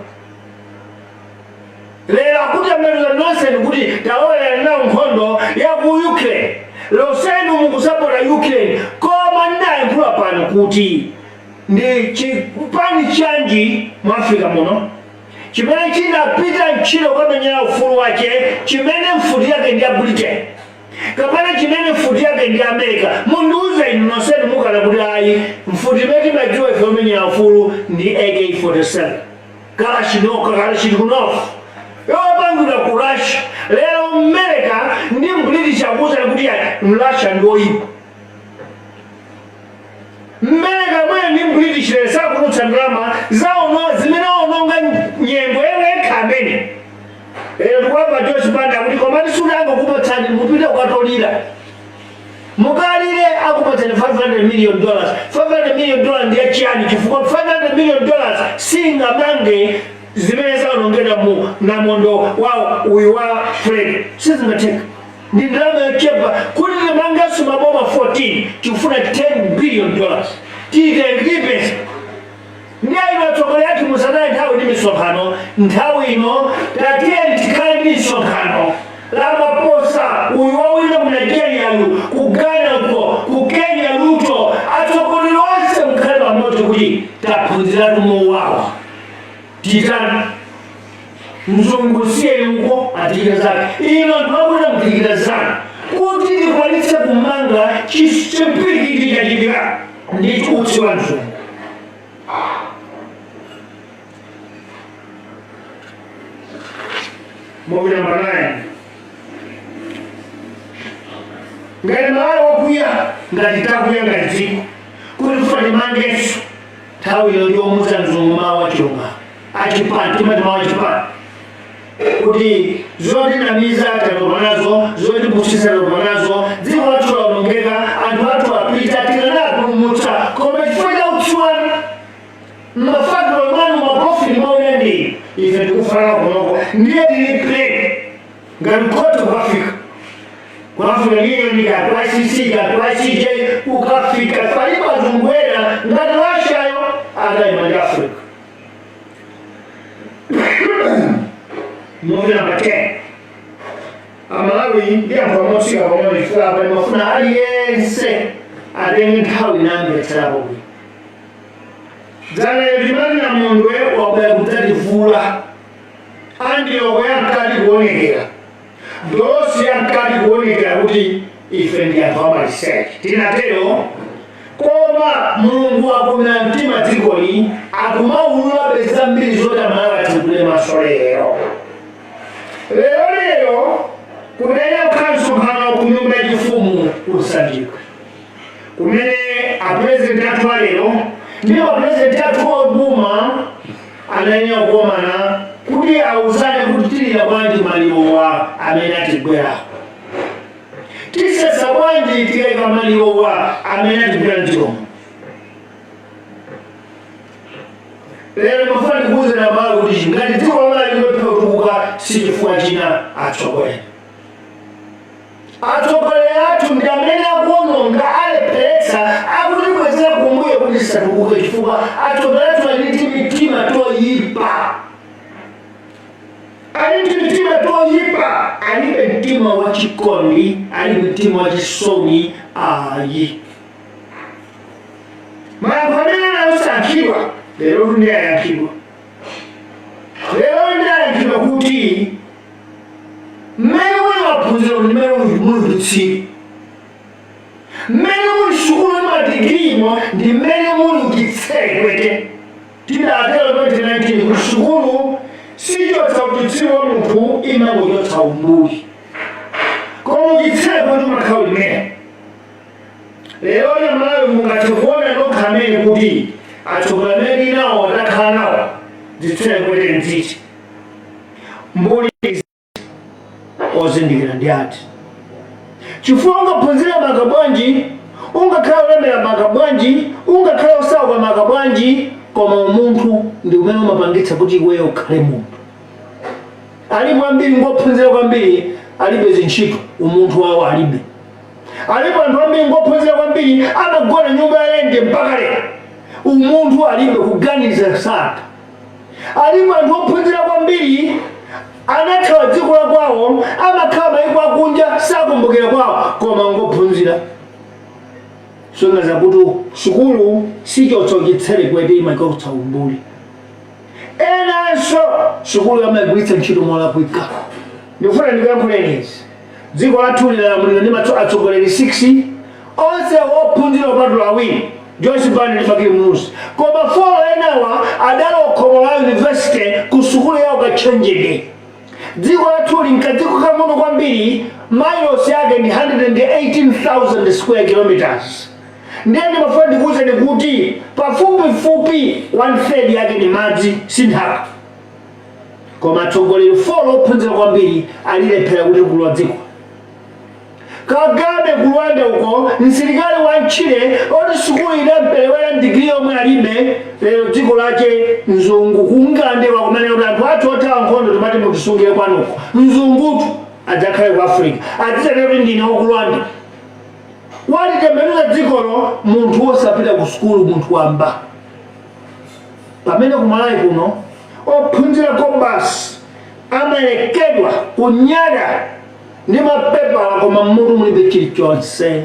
[SPEAKER 1] Lero akuti ameruza nonseni kuti taolera nawo nkhondo ya ku Ukraine. Losenu mukusapota Ukraine koma ndayankhula pano kuti ndi chipani chanji mu Africa muno chimene chinapita ntchito kukamenyera ufulu wake chimene mfuti yake ndi ya Britain kapena chimene mfuti yake ndi America. Mundiuze inu nonseni mukana kuti ayi mfuti imene timadziwa ife kumenyera ufulu ndi AK-47 Kalashnikov yopangidwa ku Russia. Lero America ndi British akuza kuti Russia ndoyipa mmene kamwe ndi British lesa kunutsa ndalama zaono zimene ononga nyengo yekha amene ndikwapa Joyce Banda kuti komati sunanga kupatsani mupita ukatolira mukalire akupatsani $500 million. $500 million ndiye chiyani chifukwa $500 million singamange zimene zaonongera mu namondo wa uyu wa Fred sizingatheka ndi ndalama yochepa kuti timanganso maboma 14 tikufuna $10 billion titengipesa ndiye atsogoleri athu musanayi nthawi ndi misonkhano nthawi ino tatiyeni tikhale ndi misonkhano Ramaphosa uyu wawina ku Nigeria ku Ghana ku Kenya Ruto atsogoleri onse mukhale pamodzi kuti taphunziratu mowawa titani mzungu siye uko atikira zake ino ndimabwera mtikira zake kuti tikwalitse kumanga chipirikiti chachipika ndi utsi wa mzungu Muvi namba 9 ngati Malawi wakuya ngati takuya ngati dziko kuti tufane mangeso nthawi iyo ndiyomuza mzungu mawu wachilungamo achipani timati mawu achipani kuti zotinamiza tatopa nazo zotipusisa tatopa nazo dziko lathu laonongeka anthu athu apita tikanapulumutsa koma chifukwa cha utsuwanu mafakiro mwanu maprofiti mwauna ndi ife tikufana kunoko ndiye tili plan ngati khoto kukafika kwafika Union ngati ICC ngati ICJ ukafika palipo azungwera ngati Russia akayima ndi Africa. Muvi namba 10 Malawi ndi anthu amosika pamodzi chifukwa apa mafuna aliyense atenge nthawi namvetserapo bwino dzana limani na mundu wabwera kudzativula andiyoko yankati kuonekera dolosi yankati kuonekera kuti ife ndi anthu amaliseche tinatero koma mulungu akumira mtima dzikoli akumaulula beza mbiri zoti Malawi atikule maso lero kunena kukhala msonkhano ku nyumba yachifumu kusandika kumene apresident athu alero ndipo apresident athu obuma ananena kukomana kuti awuzane kuti tilira bwanji maliwowa amene atigwera tisesa bwanji tikayika maliwowa amene atigwera mtiromo lero mafuna ndikuwuzira Malawi kuti ngati dziko la Malawi limepewa kutukuka si chifukwa china atsogoleri athu ndi amene akuononga aleperetsa akutibwezera kumbuyo kuti tisatukuke chifukwa atsogoleri athu ali ndi mitima toyipa alibe mtima wachikondi alibe mtima wachisoni ayi mayankho amene anasankhidwa lero ndi ayankhiwa kuti mmene muli maphunziro ndi mmene muli kutsika mmene muli sukulu madigirimo ndi mmene muli uchitsekwete tidatero 2019 kuti sukulu sichotsa uchitsiwa munthu imangochotsa umbuli koma uchitsekwete umakhala ulimene lero ya Malawi mungathe kuona nokha amene kuti atsogoleri nawo atakhala nawo zitsekwete nziti mbuli ozindikira ndi ati chifukwa ungaphunzira maka bwanji ungakhala ulemera maka bwanji ungakhala usauka maka bwanji koma umunthu ndi umene umapangitsa kuti iweyo ukhale munthu alipo ambiri ngophunzira kwambiri alibe zintchito umunthu wawo alibe alipo anthu ambiri ngophunzira kwambiri amagona nyumba ya rente mpaka lero umunthu alibe kuganiza saka alipo anthu ophunzira kwambiri anathawa dziko la kwawo amakhala mayiko akunja sakumbukira kwawo koma ngophunzira songa zakuti sukulu sichotsa uchitsekwete imakotsa umbuli enanso sukulu yamagwiritsa ntchito molakwika ndikufuna ndikuyankhulenizi dziko lathu lilamulidwa ndi atsogoleri 6 onse ophunzira opatula awiri Joyce Banda ndi Bakiri Mnusi koma 4 enawa adala okhomo la university ku sukulu yawo kachenjede dziko lathu linkadziko kang'ono kwambiri, miles yake ndi 118,000 square kilometers. Ndiye ndimafuna ndikuwuzeni kuti pafupifupi 1/3 yake ni madzi sinthaka. Koma atsogoleri 4 ophunzira kwambiri alilephera kuti kulwa dziko. Kagame ku Rwanda uko msilikali wa Nchile oti sukulu idamperewera degree yomwe alibe, lero dziko lake mzungu kungandewa kumene kuti anthu athu othawa nkhondo timati mutisungire kwanuko. Mzungutu adzakhale ku Africa adzitane kuti ndine ku Rwanda. Walitembenuza dzikolo munthu wosapita ku sukulu, munthu wamba. Pamene ku Malawi kuno ophunzira kombasi amayekedwa kunyada ndi mapepala koma mmutu mulibe chilichonse.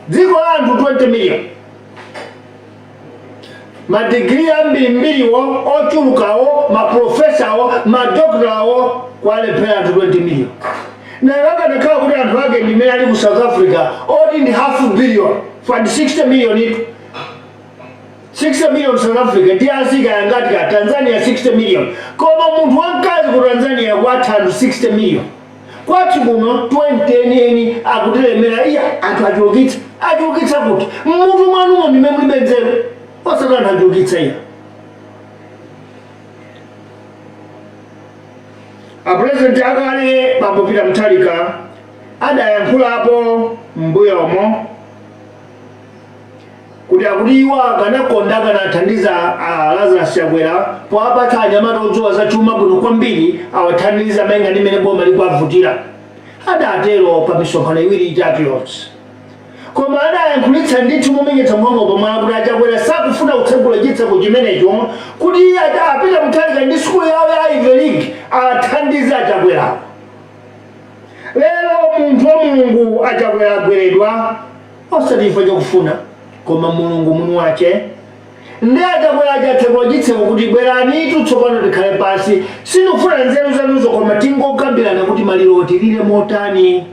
[SPEAKER 1] Dziko la anthu 20 million, madigiri ambirimbiriwo ochulukawo, maprofesawo, madoktorawo kwalephera anthu 20 million. Nakanakhala kuti anthu ake ndimene ali ku South Africa oti ndi $500 million for 60 million itu. 60 million South Africa ndi asika yangati ka Tanzania 60 million. Koma munthu wamkazi ku Tanzania kwatha anthu 60 million. Kwati kuno 20 akutilemera iya anthu achulukitsa kuti munthu mwanumo ndime mulibe nzeru osati anthu achulukitsa iya. President akale Bambo Peter Mutharika adayankhulapo mbuya omwe kuti akudiwa kanakonda kanathandiza Lazarus Chakwera poapatsa anyamata odziwa za chuma bwino kwambiri awathandiza malinga ndi mmene boma likuavutira. Adatero pa misonkhano iwiri itatu yonse. Koma adayankhulitsa ndithu momenyetsa mwango pomwe kuti Chakwera sakufuna kutsegula chitseko chimenecho kuti Peter Mutharika ndi sukulu yawo ya Ivy League athandiza Chakwera. Lero munthu wa Mulungu Chakwera agweredwa osati chifukwa chakufuna koma Mulungu mwini wake ndiye Chakwera achatsegula chitseko kuti bwerani tsopano tikhale pansi, sinofuna nzeru zanuzo koma tingokambirana kuti maliro tilire motani.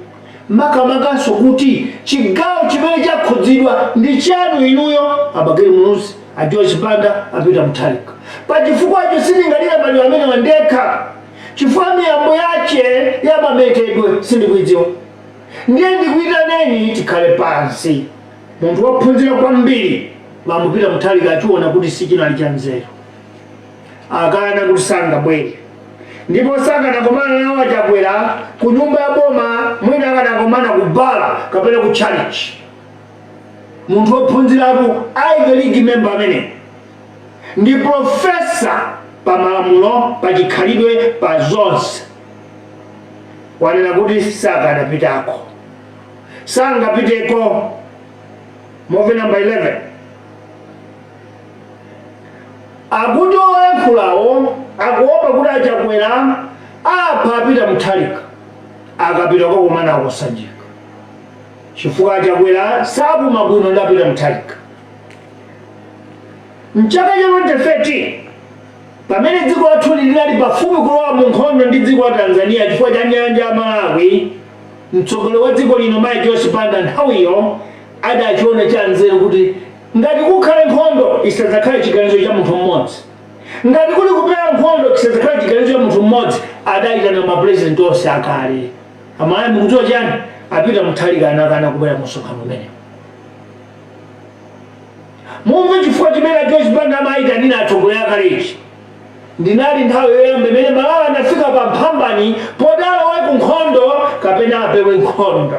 [SPEAKER 1] Makamakaso kuti chigawo chimene chakhudzidwa ndi chanu inuyo Abageri Munuzi, George Banda, Peter Mutharika. Pachifukwacho sindingalira maliro amene wandekha chifukwa miyambo yache yamametedwe sindikuidziwa. Ndiye ndikuyitaneni tikhale pansi. Munthu wophunzira kwambiri Bambo Peter Mutharika achiona kuti sichinali cha nzeru, akana kuti sangabwere. Ndipo sakanakomana nawo Chakwera ku nyumba ya boma, mwina akanakomana ku bala kapena ku church. Munthu wophunziratu Ivy League member amene ndi profesa pa malamulo, pa chikhalidwe, pa zonse, wanena kuti sakanapitako, sangapiteko. Movie number 11. Akuti oyankhulawo akuopa kuti Chakwera apha Peter Mutharika akapita kokomana kosanjika, chifukwa Chakwera sapuma bwino ndi Peter Mutharika. Mchaka cha 2013 pamene dziko lathu linali pafupi kulowa mu nkhondo ndi dziko la Tanzania chifukwa cha nyanja ya Malawi, mtsogoleri wa dziko lino George Banda nthawiyo adachiona cha nzeru kuti ngati kukhale nkhondo isadzakhale chiganizo cha munthu mmodzi, ngati kuli kupera nkhondo isadzakhale chiganizo cha munthu mmodzi. Adayitana mapresident onse akale. Amalawi mukudziwa chani? Peter Mutharika anakana kubwera mu msonkhano umenewo. Mumve chifukwa chimene George Banda amayitanira atsogoleri akale ichi. Ndinali nthawi yoyamba imene Malawi anafika pa mphambani podala wa ku nkhondo kapena apewe nkhondo.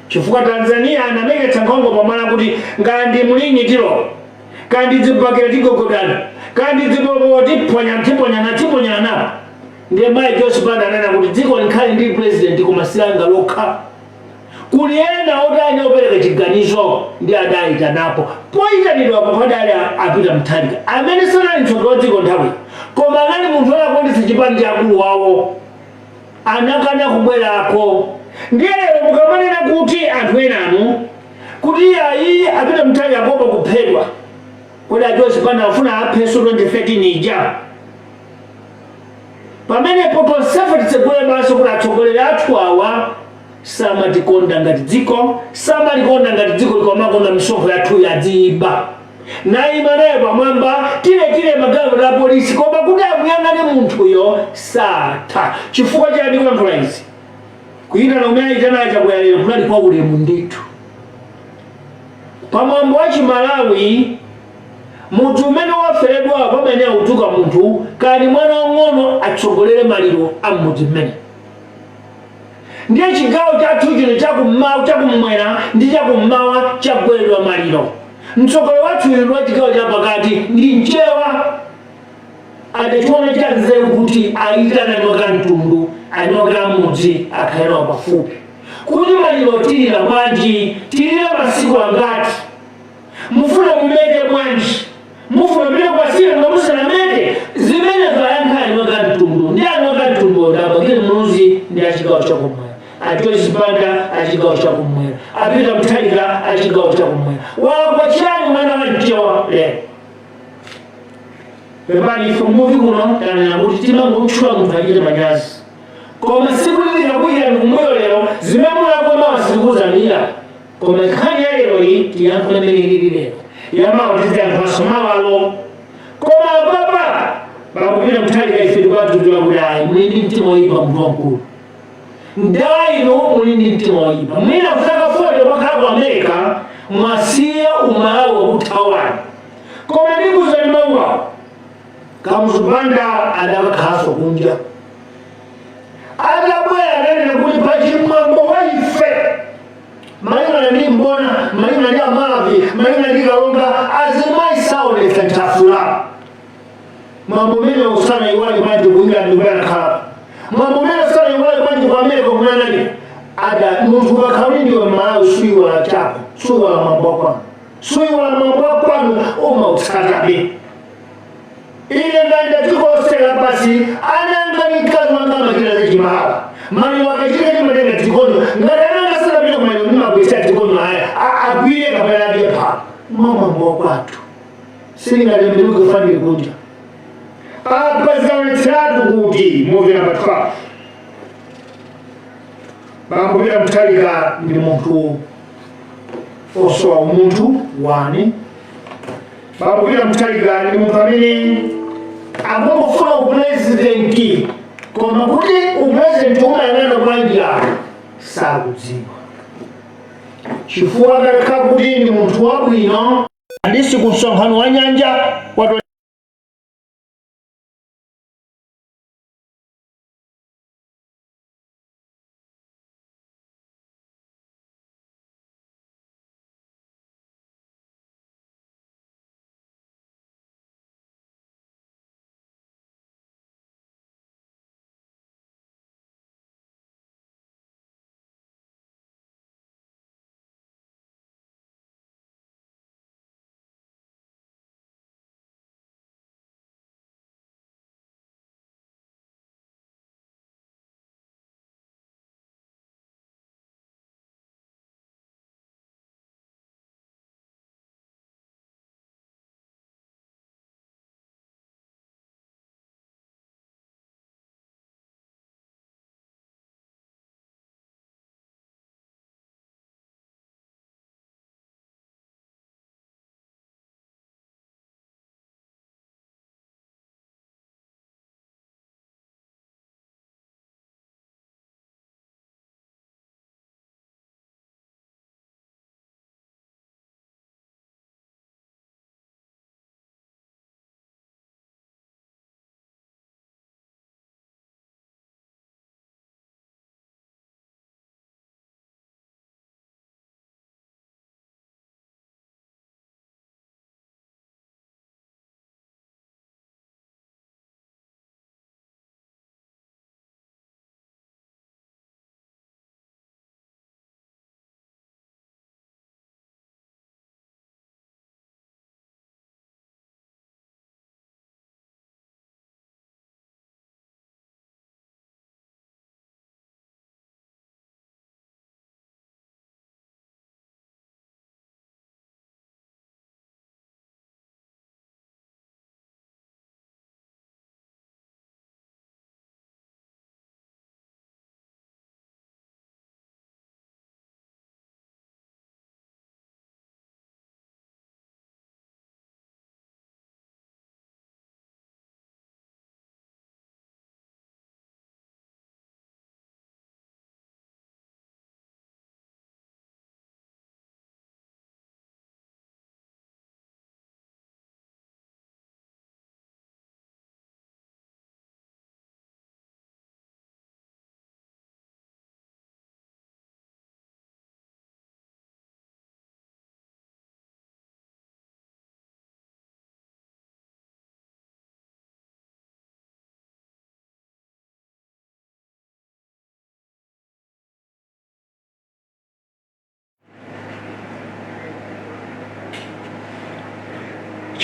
[SPEAKER 1] Chifukwa Tanzania anameketsa nkhondo pamala kuti ngandi mulinyi tiro, kandi dzibakira tigogodana, kandi dzibobo tiponyana. Ndiye George Banda anena kuti dziko likhale ndi president kumasilanga lokha. Kuli ena otani opereka chiganizo ndi adayitanapo. Poyitanidwa padali Peter Mutharika amene sanali mtsogoleri wa dziko nthawi, koma anali munthu anakondetsa chipani cha akulu wawo, anakana kubwerako. Ndiye lero mukamanena kuti anthu enanu kuti ayi Peter Mutharika akuopa kuphedwa kuti George Banda afuna apheso 2013 ija, pamenepo tonsefe titsegule maso kuti atsogoleri athu awa samatikonda ngati dziko, samalikonda ngati dziko likomakonda misonkho yathu yadziba. na imanaye pamwamba tile magawo la polisi koma kuti amuyang'ane munthu yo satha chifukwa chani kuyankhula izi kuyitana umene ayitana chakuyalero kunali kwa ulemu ndithu pamwambo wa Chimalawi munthu umene waferedwa pamene autuka munthu kani mwana wang'ono atsogolere maliro a mudzi mmene ndiye chigawo chathu chino chakumwera ndi chakummawa chagwedwa maliro mtsogolo wathu uyu wa chigawo chapakati ndi mchewa adachiona chanzeru kuti ayitana nyoka mtundu anyoka mudzi akhairawo pafupi kuti maliro tilira bwanji tilira masiku angati mufuna mumete bwanji mufuna mile kwasira nga musanamete zimene zayankha anyoka mtundu ndi anyoka mtundu odabakile mnuzi ndi achigawo chakumwera Joyce Banda achigawo chakumwera Peter Mutharika achigawo chakumwera wakwa chani mwana wa mchewa lero pepani ife muvi kuno tanena kuti timangotchula munthu achite manyazi koma siku lili lakuira kumweyo lero zimemulakoma wasikuzanira koma nkhani ya lero iyi tiyankhula mene ilili lero yamawo tiziyankhaso mawalo koma papa bakupita Mutharika ife tikwatudula kuti ayi muli ndi mtima woyipa munthu wankulu ndawa ino muli ndi mtima woyipa mwina kutaka fode wakhala ku America mwasiya umalawi wakutawani koma ndikuzani mauwa kamuzubanda adakakhaso kunja adabwera nanena kuti pachimwambo wa ife malingana ndi mbona malingana ndi amavi malingana ndi kalonga azimayi saoneka nthafula mwambo umene usana iwali manje kuingira ndikubera khala mwambo umene usana iwali manje ku America kunanani ada munthu kakhauli ndiwe Malawi suiwala chako suiwala mwambo wakwanu suiwala mwambo wakwanu umautsatabe ile nganda tikosela basi ananganika mwanga makila za Chimalawi mali wakachika ni madenga tikono ngadanga sana bila kumanya mima kuisa tikono haya agwile kabela dia pa mama mwakwatu sini ngadembeluke kufanya kunja President kuti Muvi number 12 bakubira Mutharika ndi munthu osowa umuntu wani bakubira Mutharika ndi munthu amene akungofuna upresidenti koma kuti upresidenti umayang'ana bwanjira sakudziwa chifukwa kakha kuti ndi munthu wabwino andisi ku msonkhano wa nyanja watu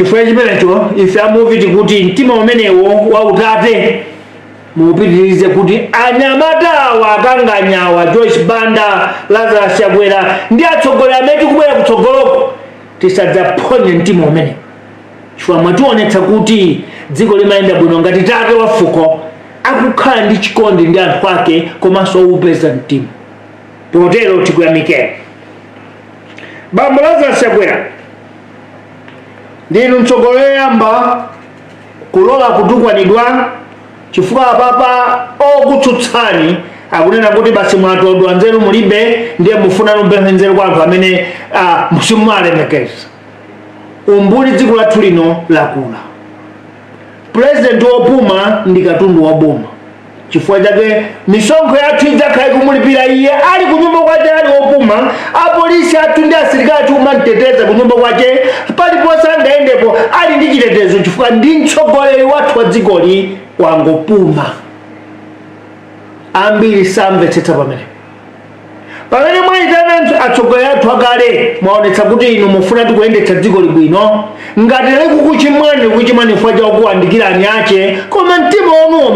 [SPEAKER 1] chifukwa chimenecho ife amuviti kuti mtima umenewo wa utate muupitirize kuti anyamatawa akanganyawa Joyce Banda, Lazarus Chakwera ndi atsogoleri amene tikubwera kutsogoloko tisadzaphonye mtima umenewo, chifukwa mwationetsa kuti dziko limayenda bwino ngati tate wa fuko akukhala ndi chikondi ndi anthu ake komanso upeza mtima. Potero tikuyamikeni. Bambo Lazarus Chakwera, ndinu mtsogoleri yamba kulola kutukwanidwa chifukwa apapa okutsutsani akunena kuti basi mwatodwa nzeru mulibe ndiye mufuna numpemphe nzeru kwa anthu amene simuwalemekeza. Umbuli dziko lathu lino lakula. President wopuma ndi katundu wa boma, chifukwa chake misonkho yathu idzakhala ikumulipira iye ali kunyumba kwace ali wopuma, apolisi athu ndi asilikali athu kumamteteza kunyumba kwace paliponse angayendepo ali ndi chitetezo chifukwa ndi mtsogoleri wathu wa dzikoli wangopuma. Ambiri samvetsetsa pamene mwayitana atsogoleri athu akale mwaonetsa kuti inu mufuna tikuyendetsa dziko libwino ngati likukuchimwani kuchimwani chifukwa cha kuwandikirani ache, koma mtima wanu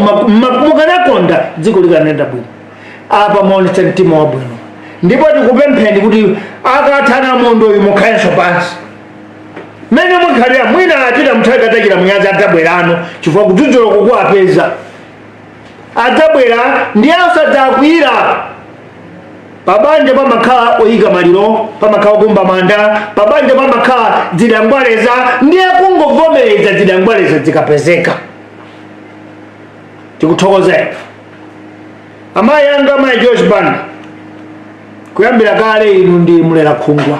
[SPEAKER 1] mukanakonda dziko likanenda bwino. Apa mwaonetsa mtima wabwino, ndipo tikupempheni kuti akathana mondo uyu mukhalenso pansi mene mukhalira mwina achita Mutharika atachita munyazi adzabwerano chifukwa kudzudzula kukuwapeza adzabwera ndi osadzakwira. Pabanja pamakhala oyika maliro, pamakhala okumba manda, pabanja pamakhala zidangwaleza ndiye kungovomereza zidangwaleza zikapezeka. Tikuthokozeni amayi anga, amayi Joyce Banda, kuyambira kale inu ndi mulera khungwa.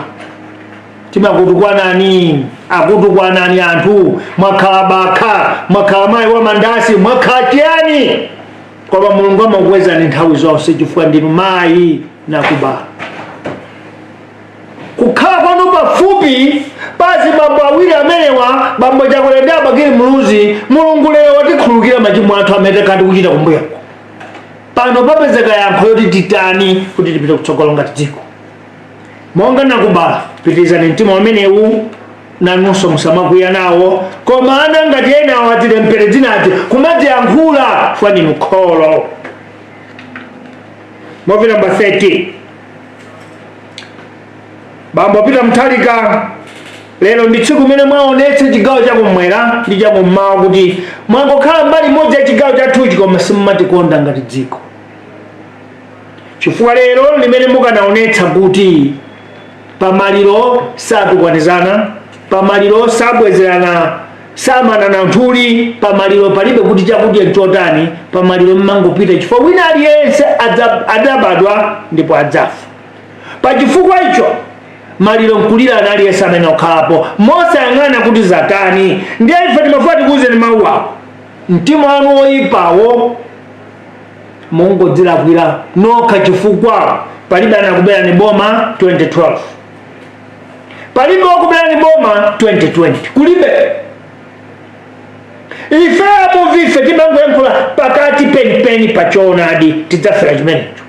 [SPEAKER 1] Timakutukwanani akutukwanani anthu, mwakhala bakha, mwakhala mayi wa mandasi, mwakhala chiyani, koma Mulungu amakukwezani nthawi zonse chifukwa ndinu mayi nakubala. Kukhala kwanu pafupi pasi bambo awiri amenewa, bambo Chakwera ndi Abakili Muluzi, Mulungu lero watikhululukira machimo athu amene tikati kuchita kumbuyo. Pano papezeka yankho yoti titani kuti tipite kutsogolo ngati dziko. Monga nakubala, pitirizani mtima umenewu nanunso musamakwiya nawo, koma ana ngati ena awatire mpere dzinati kumadziyankhula chifukwa ndinu kholo. Movie number 30. Bambo Peter Mutharika, lero ndi tsiku limene mwaonetsa chigawo chakumwera ndi chakummawa kuti mwangokhala mbali imodzi ya chigawo chathuchi koma simumatikonda ngati dziko. Chifukwa lero limene mukanaonetsa kuti pamaliro satukwanizana, pamaliro sabwezerana, samanana nthuli, pamaliro palibe kuti chakudya nchotani, pamaliro mmangopita chifukwa wina aliyense adzabadwa ndipo adzafa. Pachifukwa icho maliro nkulira ana aliyense amene okhalapo mosayang'ana kuti zatani. Ndiye ife timafuna tikuwuzeni mawu awo, mtima wanu oyipawo mungodzilakwira nokha chifukwa palibe anakubera ni boma 2012, palibe wakubera ni boma 2020, kulibe. Ife amuvife timangoyankhula pakati penipeni pachoonadi tidzafera chimenecho.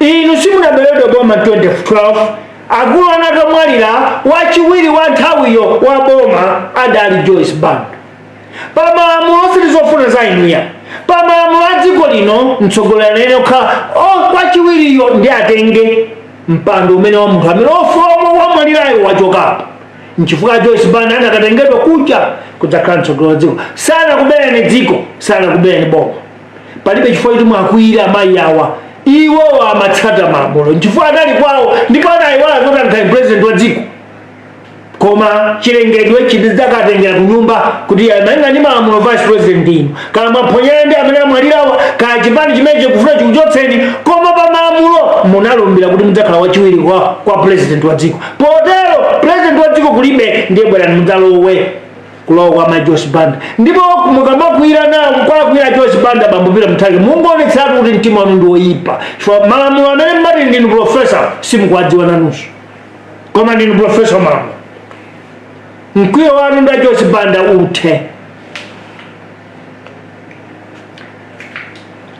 [SPEAKER 1] Inu simunaberedwa boma 2012, akulu anakamwalira wachiwiri wa nthawiyo wa boma adali Joyce Banda. Pamalamulo sitizofuna za inuya, pamalamulo a dziko lino mtsogoleri ene okhala wachiwiriyo ndi atenge mpando umene wa munthu amene ofoma wamwalirayo wachokapo. Nchifukwa Joyce Banda anakatengedwa kucha kudzakhala mtsogoleri wa dziko, sanakubera ni dziko, sanakubera ni boma. Palibe chifukwa choti mwakwiyira amayi awa, iwo amatsata malamulo nchifukwa adali kwawo ndipo anayiwala zoti ankhale president wa dziko. Koma chilengedwe chidzakatengera kunyumba kuti malinga ndi malamulo vice president inu kala mwaphonyera ndi amene amwalirawa kala chipani chimene chikufuna chikuchotseni, koma pa malamulo munalumbira kuti mudzakhala wachiwiri kwa president wa dziko. Potero president wa dziko kulibe, ndiye bwerani mudzalowe kulowa kwa amayi Joyce Banda. Ndipo mukamakwira nawo kwakwira Joyce Banda bambo Peter Mutharika mungoonetsatu kuti mtima wanu ndi woyipa chifukwa malamulo amene mmati ndinu professor simukwadziwa nanunso, koma ndinu professor malamulo. Mkwiyo wanu ndi Joyce Banda uthe.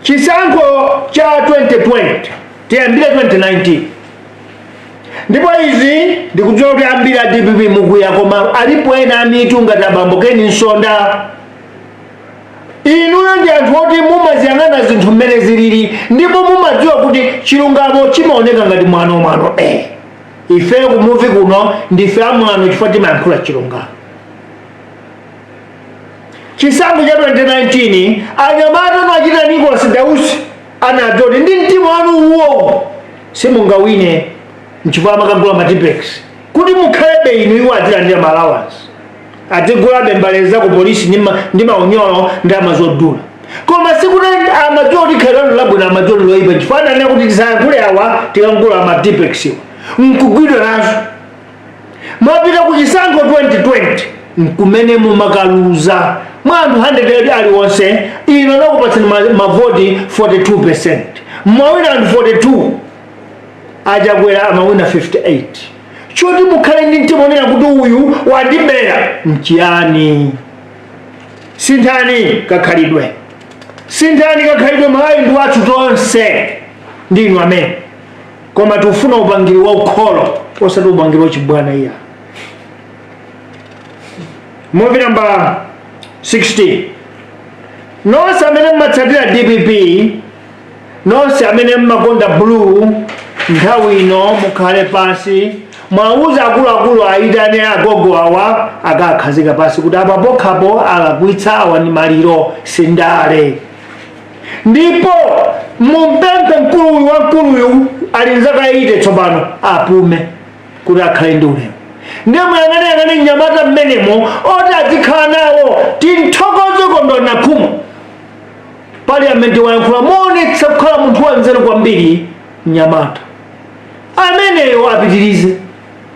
[SPEAKER 1] Chisankho cha 2020 tiyambire 2019 ndipo izi ndikudziwa kuti ambiri a DPP mukuya koma alipo ena amitu ngati abambokeni nsonda. Inuyo ndi anthu oti mumaziyang'ana zinthu mmene zilili ndipo mumadziwa kuti chilungamo chimaoneka ngati mwano. Ife ku Muvi kuno ndife amwano chifukwa timayankhula chilungamo. Chisankho cha 2019 anyamata anachita Nicholas Dausi anadzoti ndi mtima wanu uwo simungawine nchifukwa makagula matipex kuti mukhalebe inu iwo azilandira Malawans atigulabe mbale za ku polisi ndi maunyolo ndi amazodula koma sikuti amadziwa kuti khalano labwino amadzolo loyipa chifukwa ananena kuti tisayankhule awa tikangula matipex nkugwidwa nazo. Mwapita ku chisankho 2020 nkumene mumakaluza mwa anthu 100 aliwonse ino nakupatsani mavoti 42%, mwawina anthu 42 ajakwera amawina 58. Choti mukhale ndi mtima onena kuti uyu wandibera mchiyani. Sinthani kakhalidwe Malawi ndi wathu tonse ndinu amene koma tufuna upangiri wa ukholo osati upangiri wa chibwana iya. Movie number 16. Nonse amene mmatsatira DPP, nonse amene mmakonda blue, nthawi ino mukhale pansi mwauza akuluakulu aitane agogo awa akakhazika pansi kuti apa pokhapo alakwitsa awa ndi maliro sindale. Ndipo mumpemphe mkuluyu wa mkuluyu ali nzaka 80 tsopano apume kuti akhale ndi ulemu. Ndiye muyang'ane nyamata mmenemo oti azikhala nawo tinthokoze kondo nakhumu. Parliamentary wayankhula moonetsa kukhala munthu wanzeru kwambiri nyamata ameneyo apitirize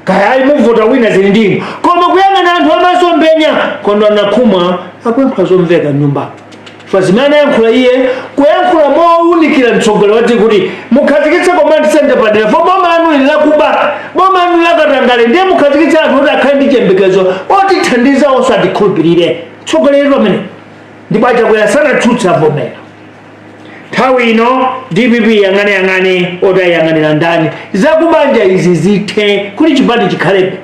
[SPEAKER 1] kaya ali muvota wina zili ndimo koma kuyang'ana anthu amasombenya kondo nakhuma akuyankhula zomveka nyumba fazimana yankhula iye kuyankhula mowunikira mtsogolo wati kuti mukhazikitse command center padera fo boma anu lilakuba boma anu lakatangale ndiye mukhazikitse anthu oti akhale ndi chiyembekezo otithandiza onse atikhulupirire tsogolerero amene ndipo achakwera sanatsutsa avomera. Nthawi ino DPP yang'ane oti ayang'anira ndani zakubanja izi zithe kuti chipani chikhalepo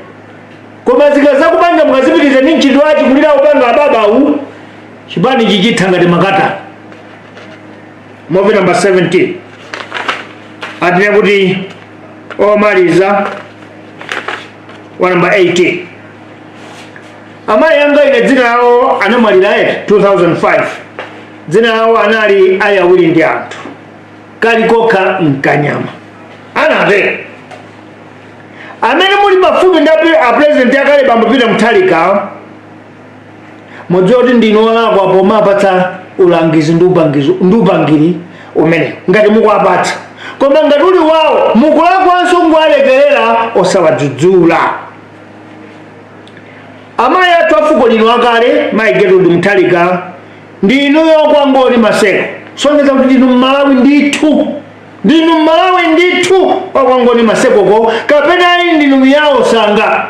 [SPEAKER 1] koma zakubanja mukazipitiriza ndi ntchito wachi kulira upanga ababawu chipani chichitha ngati makata. Movie number 17 atine kuti omaliza wa number 18. Amayi anga ine dzina lawo anamwalira 2005. Dzina lawo anali ayawiri ndi anthu kalikoka mkanyama anave amene muli pafupi ndi a president akale bambo President Mutharika mudziwa kuti ndinu olakwa pomapatsa ulangizi ndi upangiri umene ngati mukuwapatsa koma ngati uli wawo mukulakwanso nguwalekerera osawadzudzula. Amayi athu afuko lino akale mayi Gertrude Mutharika ndinuyo kwangoli maseko songeza kuti ndinu Malawi ndithu kwangoli masekoko kapena ndinu miyawo sanga.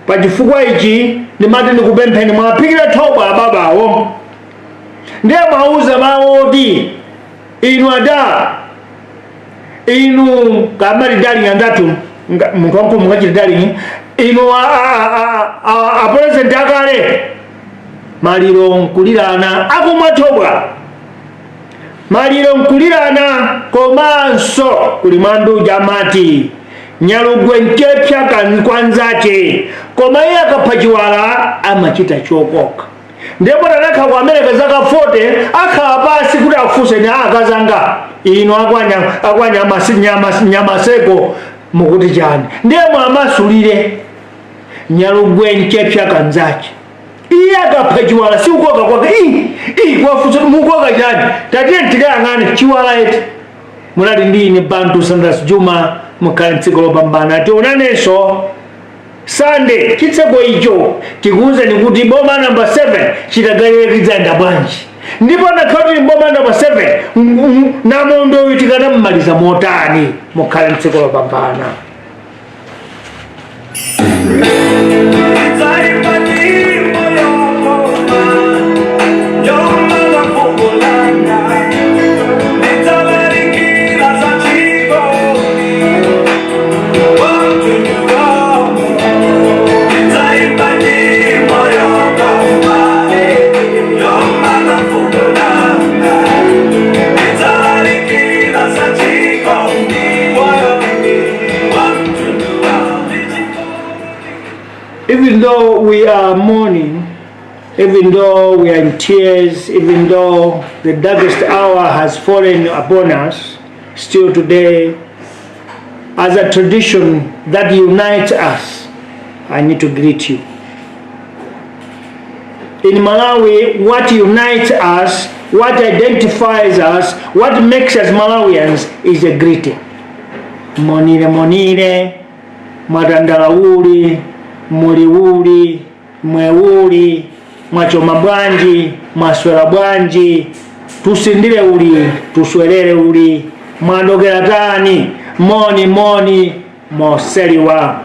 [SPEAKER 1] Pachifukwa ichi ndimati ndikupempheni mwaphikira thoba ababawo ndiye mwauza mawu oti inu ada inu kamali darling andatu munthu wamkulu mukachita darling inu a president akale maliro nkulirana akumwatobwa maliro nkulirana komanso kuli mwandu jamati nyalugwe nkepya kwanzache koma iye akaphachiwala amachita chokoka ndipo tanakha ku America zaka 40 akhala pasi kuti afunse ni akazanga ino akwanya nyamaseko mukuti chani ndiye mwamasulire nyalugwe nkepya kanzache iye akaphachiwala si ukoka kwake kwafunse mukoka chani tatiye ntikayang'ane chiwala eti mulati ndine Bantu Sanders Juma mukhale tsiku lopambana tionanenso Sunday chitseko icho tikuwuzeni kuti boma number 7 chitagalikidzanda bwanji ndipo nakhati boma number 7 namondo uyu tikanammaliza motani mukhale tsiku lopambana. even though we are mourning, even though we are in tears, even though the darkest hour has fallen upon us, still today, as a tradition that unites us, I need to greet you. In Malawi, what unites us, what identifies us, what makes us Malawians is a greeting. Monire monire, madandalauli, muliuli, mweuli, mwachoma bwanji, mwaswera bwanji, tusindile uli, tuswelele uli, mwandogera tani, moni moni, moseliwa.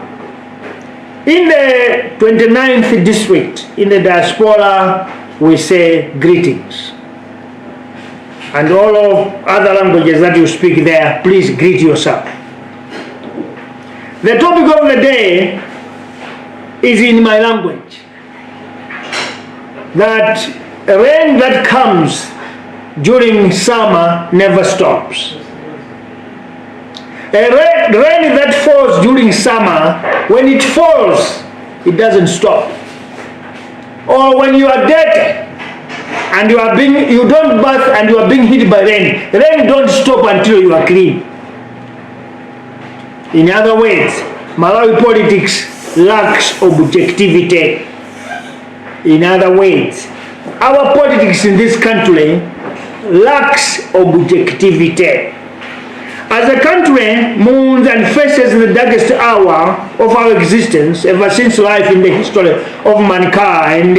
[SPEAKER 1] In the 29th district, in the diaspora, we say greetings. And all of other languages that you speak there, please greet yourself. The topic of the day is in my language. That rain that comes during summer never stops. A rain that falls during summer, when it falls, it doesn't stop. Or when you are dirty and you don't bath and you are being hit by rain, rain don't stop until you are clean. In other words, Malawi politics lacks objectivity. In other words, our politics in this country lacks objectivity. As a country mourns and faces the darkest hour of our existence ever since life in the history of mankind,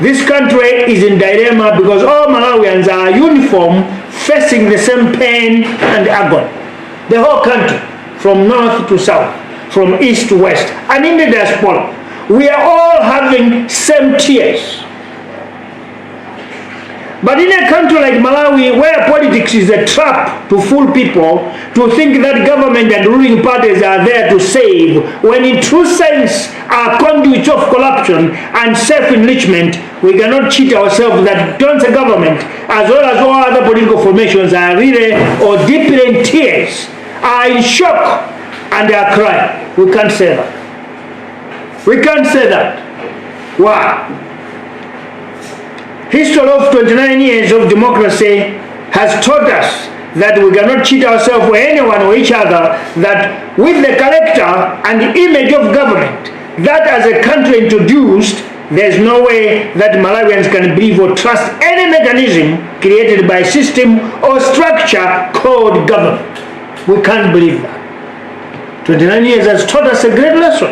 [SPEAKER 1] this country is in dilemma because all Malawians are uniform, facing the same pain and agony. The whole country, from north to south, from east to west, and in the diaspora, we are all having same tears. But in a country like Malawi, where politics is a trap to fool people to think that government and ruling parties are there to save, when in true sense are conduits of corruption and self-enrichment, we cannot cheat ourselves that once a government, as well as all other political formations, are really or deeply in tears, are in shock, and are crying. We can't say that. We can't say that. Why? History of 29 years of democracy has taught us that we cannot cheat ourselves or anyone or each other, that with the character and the image of government that as a country introduced, there's no way that Malawians can believe or trust any mechanism created by system or structure called government. We can't believe that. 29 years has taught us a great lesson.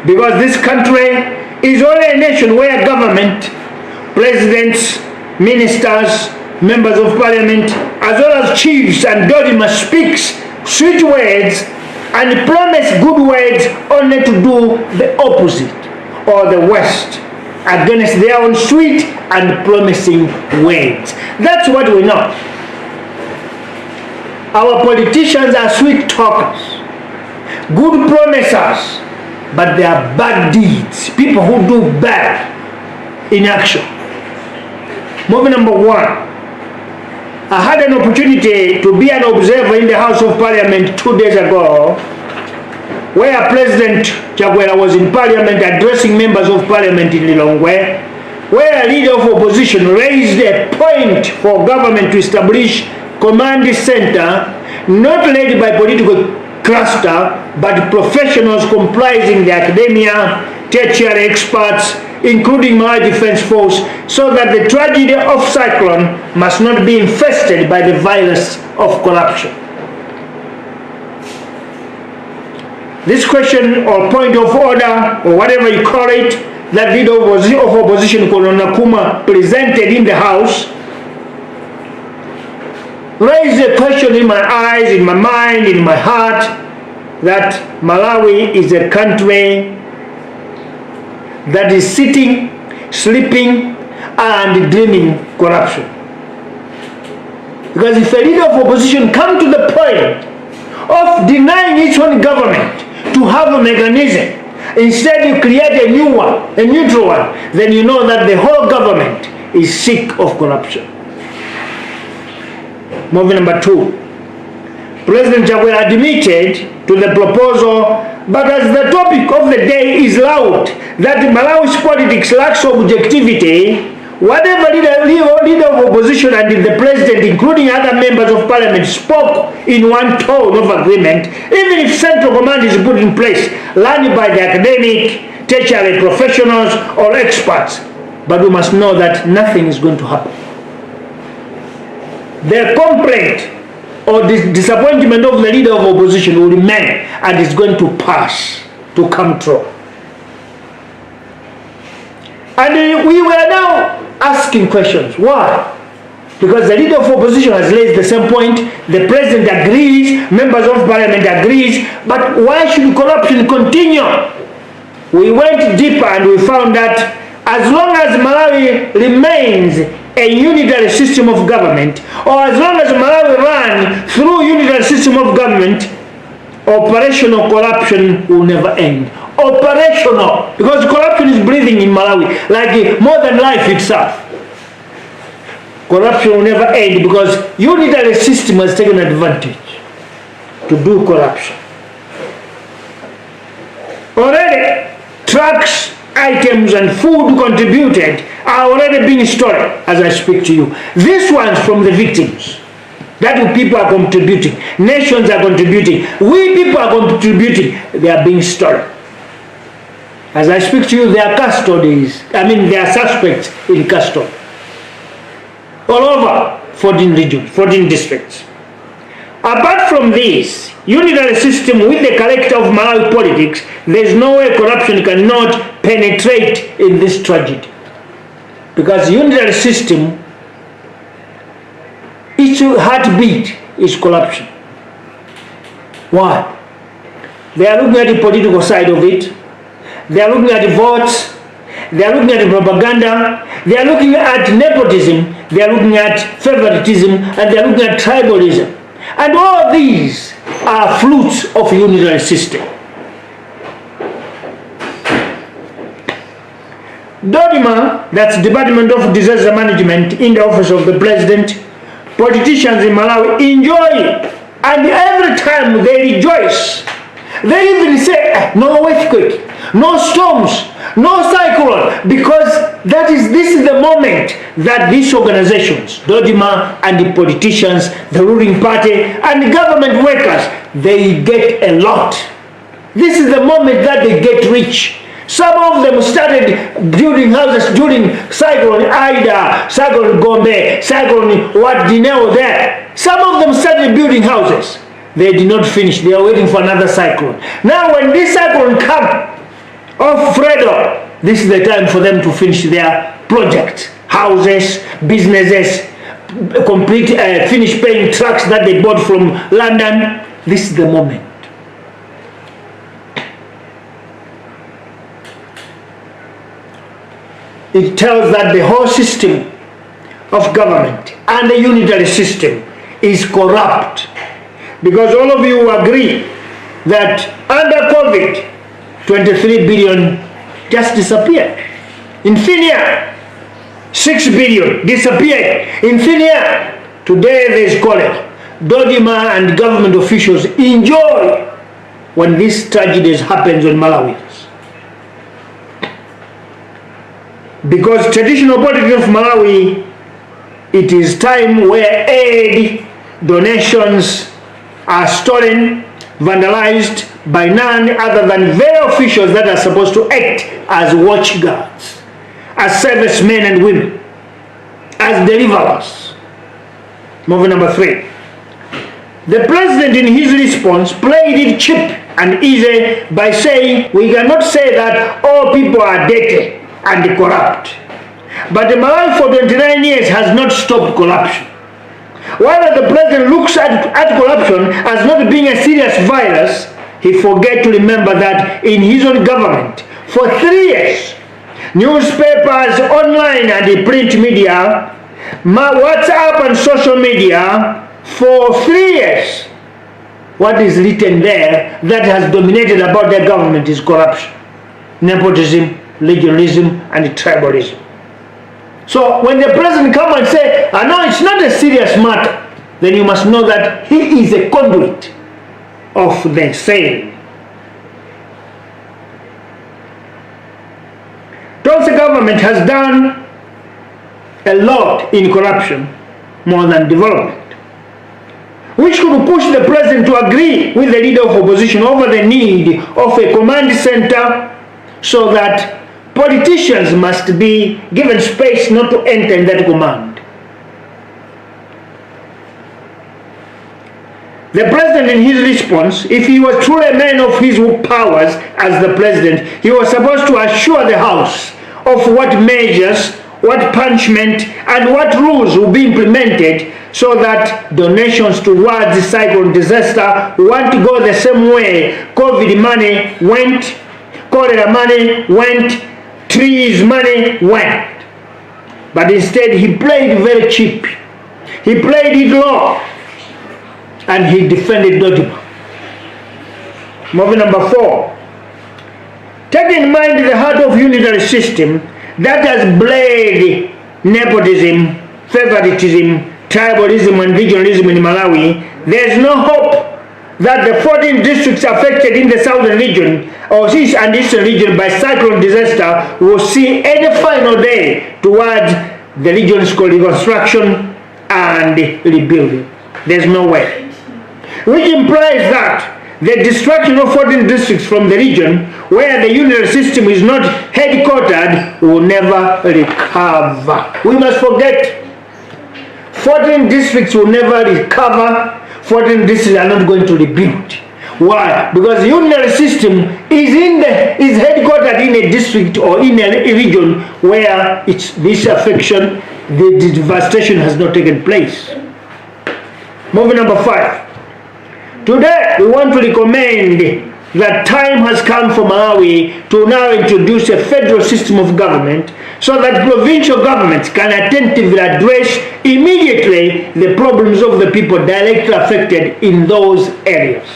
[SPEAKER 1] Because this country is only a nation where government, presidents, ministers, members of parliament, as well as chiefs and dodgers speaks sweet words and promise good words only to do the opposite or the worst against their own sweet and promising words. That's what we know. Our politicians are sweet talkers, good promisers, but they are bad deeds, people who do bad in action. Movie number one. I had an opportunity to be an observer in the House of Parliament 2 days ago, where President Chakwera was in Parliament addressing members of Parliament in Lilongwe, where a leader of opposition raised a point for government to establish command center not led by political cluster, but professionals comprising the academia, tertiary experts, including Malawi Defense Force, so that the tragedy of cyclone must not be infested by the virus of corruption. This question or point of order, or whatever you call it, that leader of opposition, Colonel Nakuma, presented in the House, raised a question in my eyes, in my mind, in my heart, that Malawi is a country that is sitting, sleeping, and dreaming corruption. Because if a leader of opposition comes to the point of denying its own government to have a mechanism, instead you create a new one, a neutral one, then you know that the whole government is sick of corruption. Movie number two. President Chakwera admitted to the proposal But as the topic of the day is loud, that Malawi's politics lacks objectivity, whatever leader of opposition and the president, including other members of parliament, spoke in one tone of agreement, even if central command is put in place, run by the academic, tertiary professionals or experts. But we must know that nothing is going to happen. The complaint or the disappointment of the leader of opposition will remain and is going to pass, to come true. And we were now asking questions. Why? Because the leader of opposition has raised the same point, the president agrees, members of parliament agrees, but why should corruption continue? We went deeper and we found that as long as Malawi remains a unitary system of government, or as long as Malawi runs through unitary system of government, operational corruption will never end. Operational, because corruption is breathing in Malawi like more than life itself. Corruption will never end because unitary system has taken advantage to do corruption. Already trucks, items and food contributed are already being stored as I speak to you. These ones from the victims. That people are contributing. Nations are contributing. We people are contributing. They are being stored. As I speak to you, they are they are suspects in custody. All over 14 regions, 14 districts. Apart from this unitary system with the character of Malawi politics, there is no way corruption cannot penetrate in this tragedy. Because unitary system, its heartbeat is corruption. Why? They are looking at the political side of it. They are looking at the votes. They are looking at the propaganda. They are looking at nepotism. They are looking at favoritism. And they are looking at tribalism. And all these are fruits of unitary system. DODIMA, that's Department of Disaster Management in the office of the president, politicians in Malawi enjoy, and every time they rejoice. They even say, no earthquake, no storms, no cyclone, because this is the moment that these organizations, DODIMA and the politicians, the ruling party and the government workers, they get a lot. This is the moment that they get rich. Some of them started building houses during Cyclone Ida, Cyclone Gombe, Cyclone Wadineo there. Some of them started building houses. They did not finish. They are waiting for another cyclone. Now when this cyclone comes off Fredo, this is the time for them to finish their projects. Houses, businesses, complete, finish paying trucks that they bought from London. This is the moment. It tells that the whole system of government and the unitary system is corrupt. Because all of you agree that under COVID, 23 billion just disappeared. In Finia, 6 billion disappeared. In Finia, today there is cholera. DODIMA and government officials enjoy when these tragedies happens on Malawians. Because traditional politics of Malawi, it is time where aid, donations are stolen, vandalized by none other than very officials that are supposed to act as watchguards, as servicemen and women, as deliverers. Movie number 3. The president in his response played it cheap and easy by saying, we cannot say that all people are dirty and corrupt. But the Malawi for 29 years has not stopped corruption. While the president looks at corruption as not being a serious virus, he forgets to remember that in his own government, for 3 years, newspapers, online and the print media, WhatsApp and social media, for 3 years, what is written there that has dominated about their government is corruption, nepotism, regionalism and tribalism. So when the president comes and says, no, it's not a serious matter, then you must know that he is a conduit of the same. government has done a lot in corruption, more than development, which could push the president to agree with the leader of opposition over the need of a command center, so that politicians must be given space not to enter in that command. The president, in his response, if he was truly a man of his powers as the president, he was supposed to assure the House of what measures, what punishment, and what rules will be implemented, so that donations towards the cyclone disaster won't go the same way COVID money went, cholera money went, trees money went. But instead he played very cheap. He played it low, and he defended Dodima. Moving number 4. Take in mind the heart of unitary system that has bled nepotism, favoritism, tribalism, and regionalism in Malawi. There is no hope that the 14 districts affected in the southern region or east and eastern region by cyclone disaster will see any final day towards the region's reconstruction and rebuilding. There's no way. Which implies that the destruction of 14 districts from the region where the unitary system is not headquartered will never recover. We must forget 14 districts will never recover. 14 districts are not going to rebuild. Why? Because the unitary system is headquartered in a district or in a region where this affection, the devastation has not taken place. Moving number 5. Today, we want to recommend that time has come for Malawi to now introduce a federal system of government, so that provincial governments can attentively address immediately the problems of the people directly affected in those areas.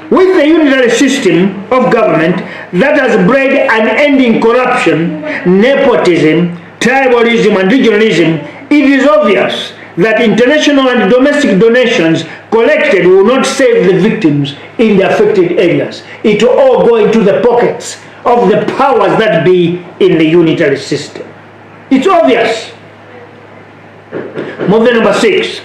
[SPEAKER 1] With the unitary system of government that has bred unending corruption, nepotism, tribalism, and regionalism, it is obvious that international and domestic donations collected will not save the victims in the affected areas. It will all go into the pockets of the powers that be in the unitary system. It's obvious. Moving number 6.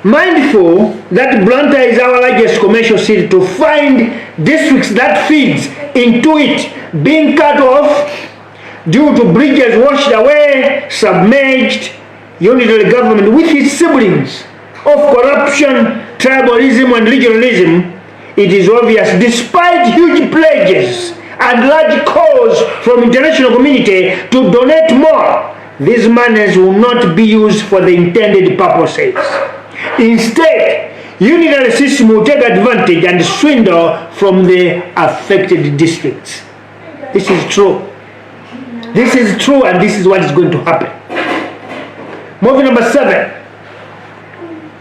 [SPEAKER 1] Mindful that Blantyre is our largest commercial city, to find districts that feeds into it being cut off due to bridges washed away, submerged, unitary government with its siblings of corruption, tribalism, and regionalism, it is obvious, despite huge pledges and large calls from international community to donate more, these monies will not be used for the intended purposes. Instead, unitary system will take advantage and swindle from the affected districts. This is true. This is true, and this is what is going to happen. Moving number 7.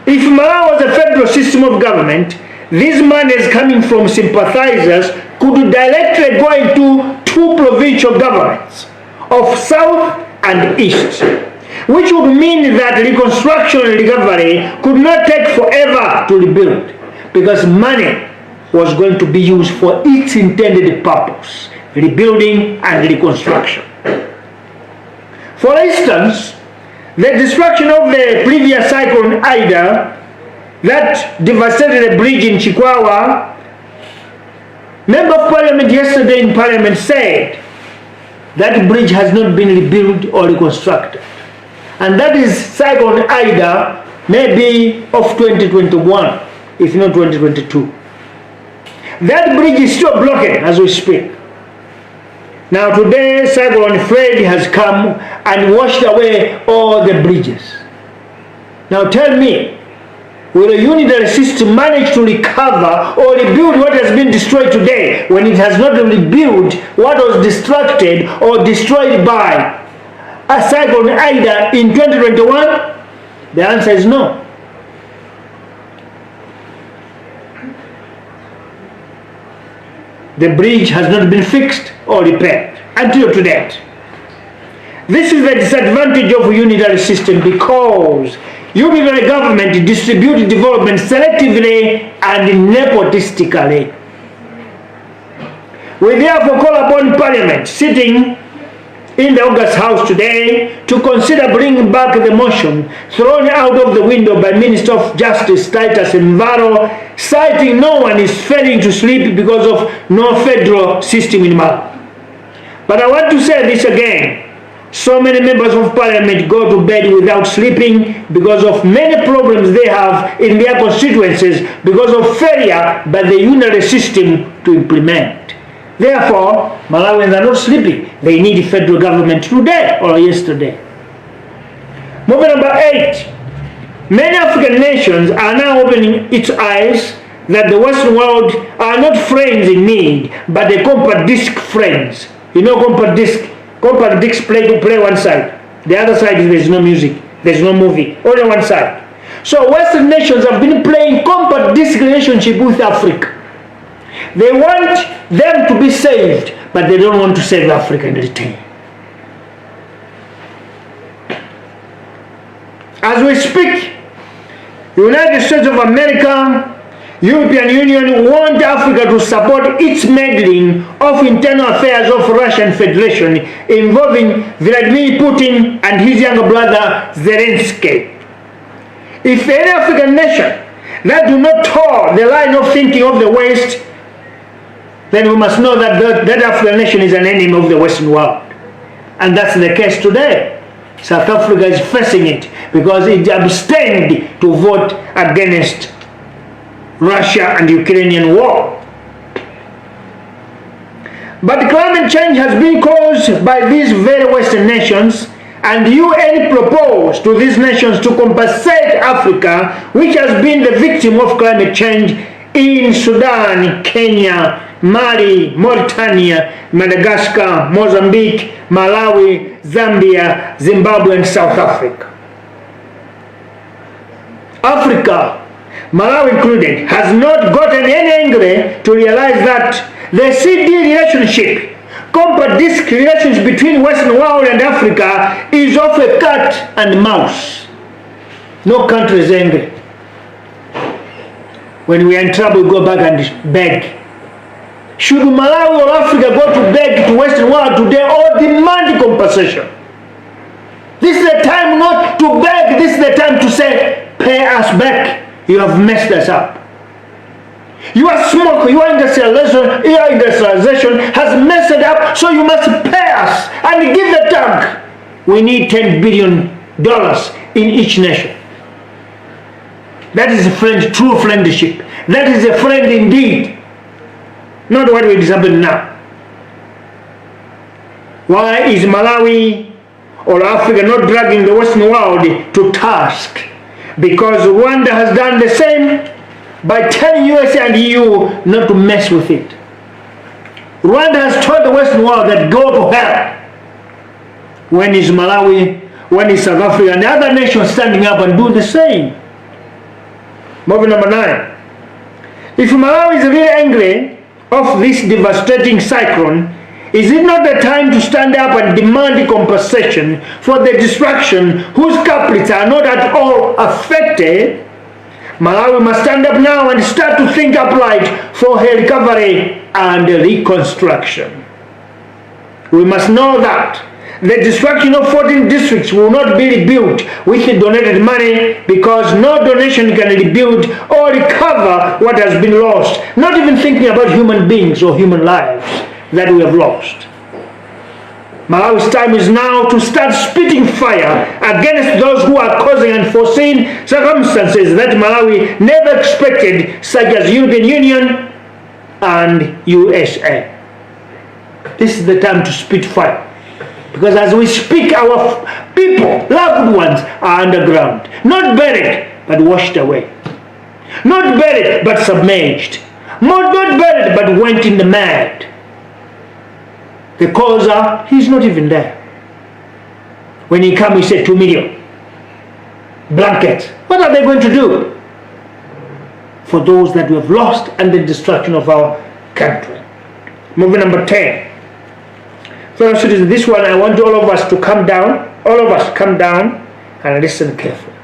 [SPEAKER 1] If Malawi was a federal system of government, these monies coming from sympathizers could directly go into 2 provincial governments of South and East, which would mean that reconstruction and recovery could not take forever to rebuild, because money was going to be used for its intended purpose, rebuilding and reconstruction. For instance, the destruction of the previous cyclone Ida that devastated a bridge in Chikwawa, Member of Parliament yesterday in Parliament said that bridge has not been rebuilt or reconstructed. And that is cyclone Ida, maybe of 2021, if not 2022. That bridge is still blocked as we speak. Now today, Cyclone Fred has come and washed away all the bridges. Now tell me, will a unitary system manage to recover or rebuild what has been destroyed today, when it has not rebuilt what was destructed or destroyed by a Cyclone Ida in 2021? The answer is no. The bridge has not been fixed or repaired until today. This is the disadvantage of a unitary system, because unitary government distributes development selectively and nepotistically. We therefore call upon Parliament sitting in the August House today to consider bringing back the motion thrown out of the window by Minister of Justice Titus Mvaro, citing no one is failing to sleep because of no federal system in Malawi. But I want to say this again. So many members of Parliament go to bed without sleeping because of many problems they have in their constituencies because of failure by the unitary system to implement. Therefore, Malawians are not sleeping. They need the federal government today or yesterday. Moving number 8. Many African nations are now opening its eyes that the Western world are not friends in need, but the compact disc friends. You know compact disc? Compact disc play one side. The other side there's no music. There's no movie. Only one side. So Western nations have been playing compact disc relationship with Africa. They want them to be saved, but they don't want to save Africa in return. As we speak, the United States of America, European Union want Africa to support its meddling of internal affairs of Russian Federation involving Vladimir Putin and his younger brother Zelensky. If any African nation that do not toe the line of thinking of the West, then we must know that that African nation is an enemy of the Western world. And that's the case today. South Africa is facing it because it abstained to vote against Russia and Ukrainian war. But climate change has been caused by these very Western nations, and the UN proposed to these nations to compensate Africa, which has been the victim of climate change in Sudan, Kenya, Mali, Mauritania, Madagascar, Mozambique, Malawi, Zambia, Zimbabwe, and South Africa. Africa, Malawi included, has not gotten any angle to realize that the CD relationship, compact disc relations between Western world and Africa is of a cat and mouse. No country is angry. When we are in trouble, we go back and beg. Should Malawi or Africa go to beg to Western world today or demand compensation? This is the time not to beg, this is the time to say, pay us back. You have messed us up. Your smoke, your industrialization has messed it up, so you must pay us and give the tank. We need $10 billion in each nation. That is a friend, true friendship. That is a friend indeed. Not what is happening now. Why is Malawi or Africa not dragging the Western world to task? Because Rwanda has done the same by telling USA and EU not to mess with it. Rwanda has told the Western world that go to hell. When is Malawi, when is South Africa and the other nations standing up and doing the same? Moving number 9. If Malawi is really angry of this devastating cyclone, is it not the time to stand up and demand compensation for the destruction whose culprits are not at all affected? Malawi must stand up now and start to think upright for her recovery and reconstruction. We must know that the destruction of 14 districts will not be rebuilt with the donated money, because no donation can rebuild or recover what has been lost, not even thinking about human beings or human lives that we have lost. Malawi's time is now to start spitting fire against those who are causing unforeseen circumstances that Malawi never expected, such as European Union and USA. This is the time to spit fire. Because as we speak, our people, loved ones, are underground. Not buried, but washed away. Not buried, but submerged. Not buried, but went in the mud. The causer, he's not even there. When he comes, he said 2 million. Blankets. What are they going to do? For those that we have lost and the destruction of our country. Moving number 10. Fellow citizens, this one I want all of us to come down. All of us come down and listen carefully.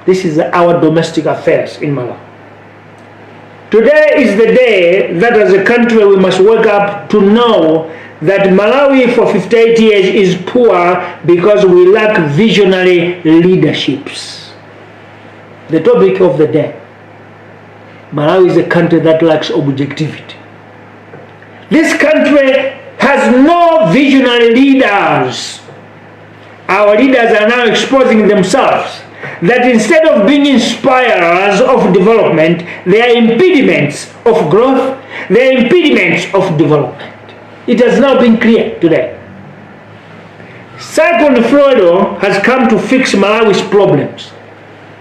[SPEAKER 1] This is our domestic affairs in Malawi. Today is the day that as a country we must wake up to know that Malawi for 58 years is poor because we lack visionary leaderships. The topic of the day. Malawi is a country that lacks objectivity. This country has no visionary leaders. Our leaders are now exposing themselves that instead of being inspirers of development, they are impediments of growth, they are impediments of development. It has now been clear today. Cyclone Fredo has come to fix Malawi's problems.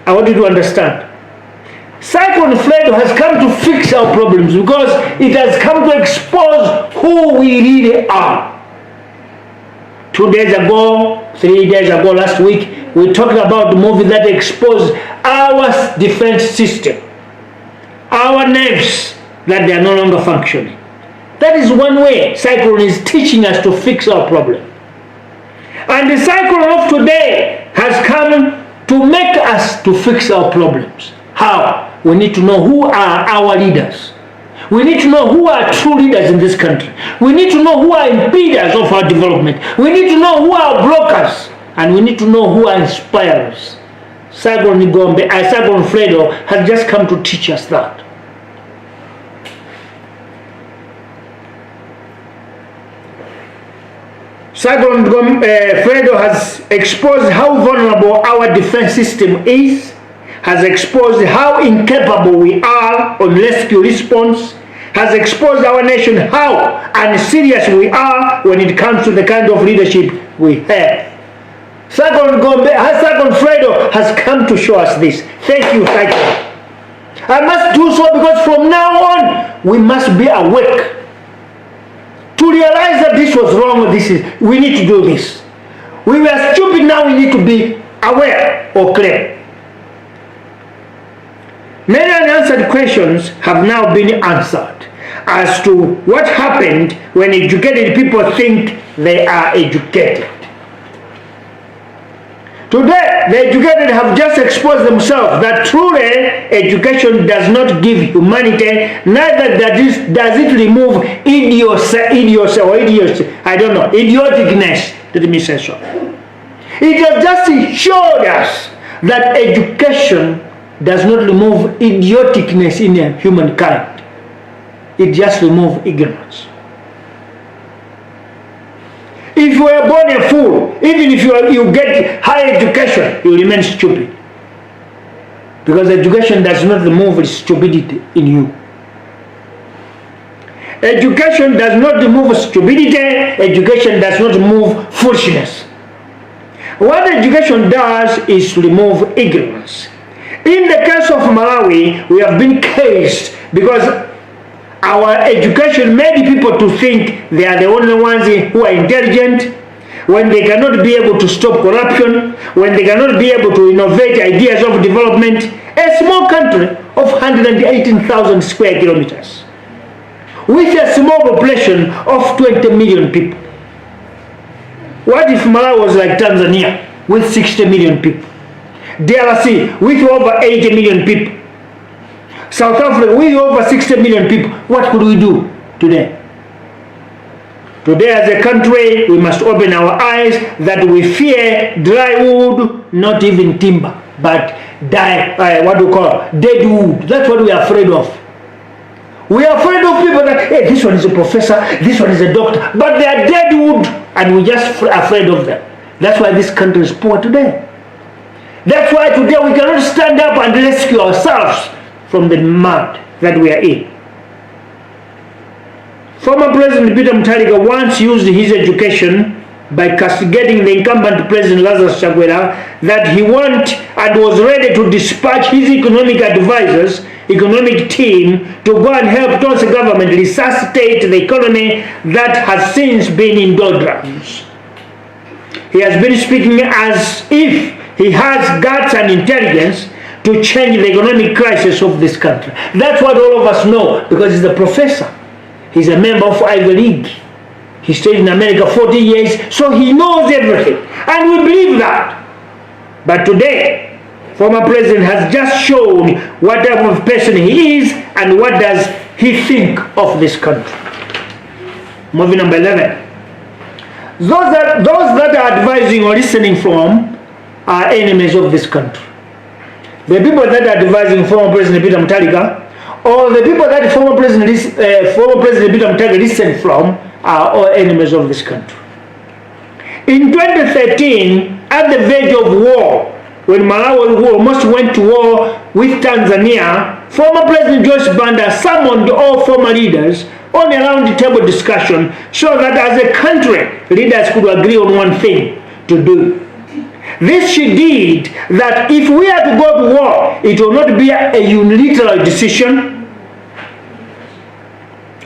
[SPEAKER 1] I want you to understand. Cyclone Fredo has come to fix our problems because it has come to expose who we really are. 2 days ago, 3 days ago, last week, we talked about the movie that exposed our defense system, our nerves, that they are no longer functioning. That is one way Cyclone is teaching us to fix our problem. And the Cyclone of today has come to make us to fix our problems. How? We need to know who are our leaders. We need to know who are true leaders in this country. We need to know who are impeders of our development. We need to know who are blockers. And we need to know who are inspirers. Cyclone Fredo has just come to teach us that. Cyclone Fredo has exposed how vulnerable our defense system is, has exposed how incapable we are on rescue response, has exposed our nation how unserious we are when it comes to the kind of leadership we have. Cyclone Fredo has come to show us this. Thank you, Cyclone. I must do so because from now on we must be awake to realize that this was wrong. We need to do this. We were stupid, now we need to be aware or clear. Many unanswered questions have now been answered as to what happened when educated people think they are educated. Today, the educated have just exposed themselves that truly education does not give humanity, neither does it remove idioticness. Let me say so. It has just showed us that education does not remove idioticness in humankind. It just removes ignorance. If you are born a fool, even if you get higher education, you remain stupid. Because education does not remove stupidity in you. Education does not remove stupidity. Education does not remove foolishness. What education does is to remove ignorance. In the case of Malawi, we have been cased because our education made people to think they are the only ones who are intelligent, when they cannot be able to stop corruption, when they cannot be able to innovate ideas of development. A small country of 118,000 square kilometers with a small population of 20 million people. What if Malawi was like Tanzania with 60 million people? DRC with over 80 million people. South Africa with over 60 million people. What could we do today? Today as a country, we must open our eyes that we fear dry wood, not even timber, but dead wood. That's what we are afraid of. We are afraid of people that, hey, this one is a professor, this one is a doctor, but they are dead wood, and we just afraid of them. That's why this country is poor today. That's why today we cannot stand up and rescue ourselves from the mud that we are in. Former President Mutharika once used his education by castigating the incumbent President Lazarus Chakwera that he wanted and was ready to dispatch his economic advisors, economic team, to go and help Tonse government resuscitate the economy that has since been in doldrums. He has been speaking as if he has guts and intelligence to change the economic crisis of this country. That's what all of us know because he's a professor. He's a member of Ivy League. He stayed in America 40 years, so he knows everything. And we believe that. But today, former president has just shown what type of person he is and what does he think of this country. Movie number 11. Those that are advising or listening from are enemies of this country. The people that are advising former President Peter Mutharika, or the people that former President Peter Mutharika listened from, are all enemies of this country. In 2013, at the verge of war, when Malawi almost went to war with Tanzania, former President Joyce Banda summoned all former leaders on a round-table discussion so that as a country, leaders could agree on one thing to do. This she did that if we are to go to war, it will not be a unilateral decision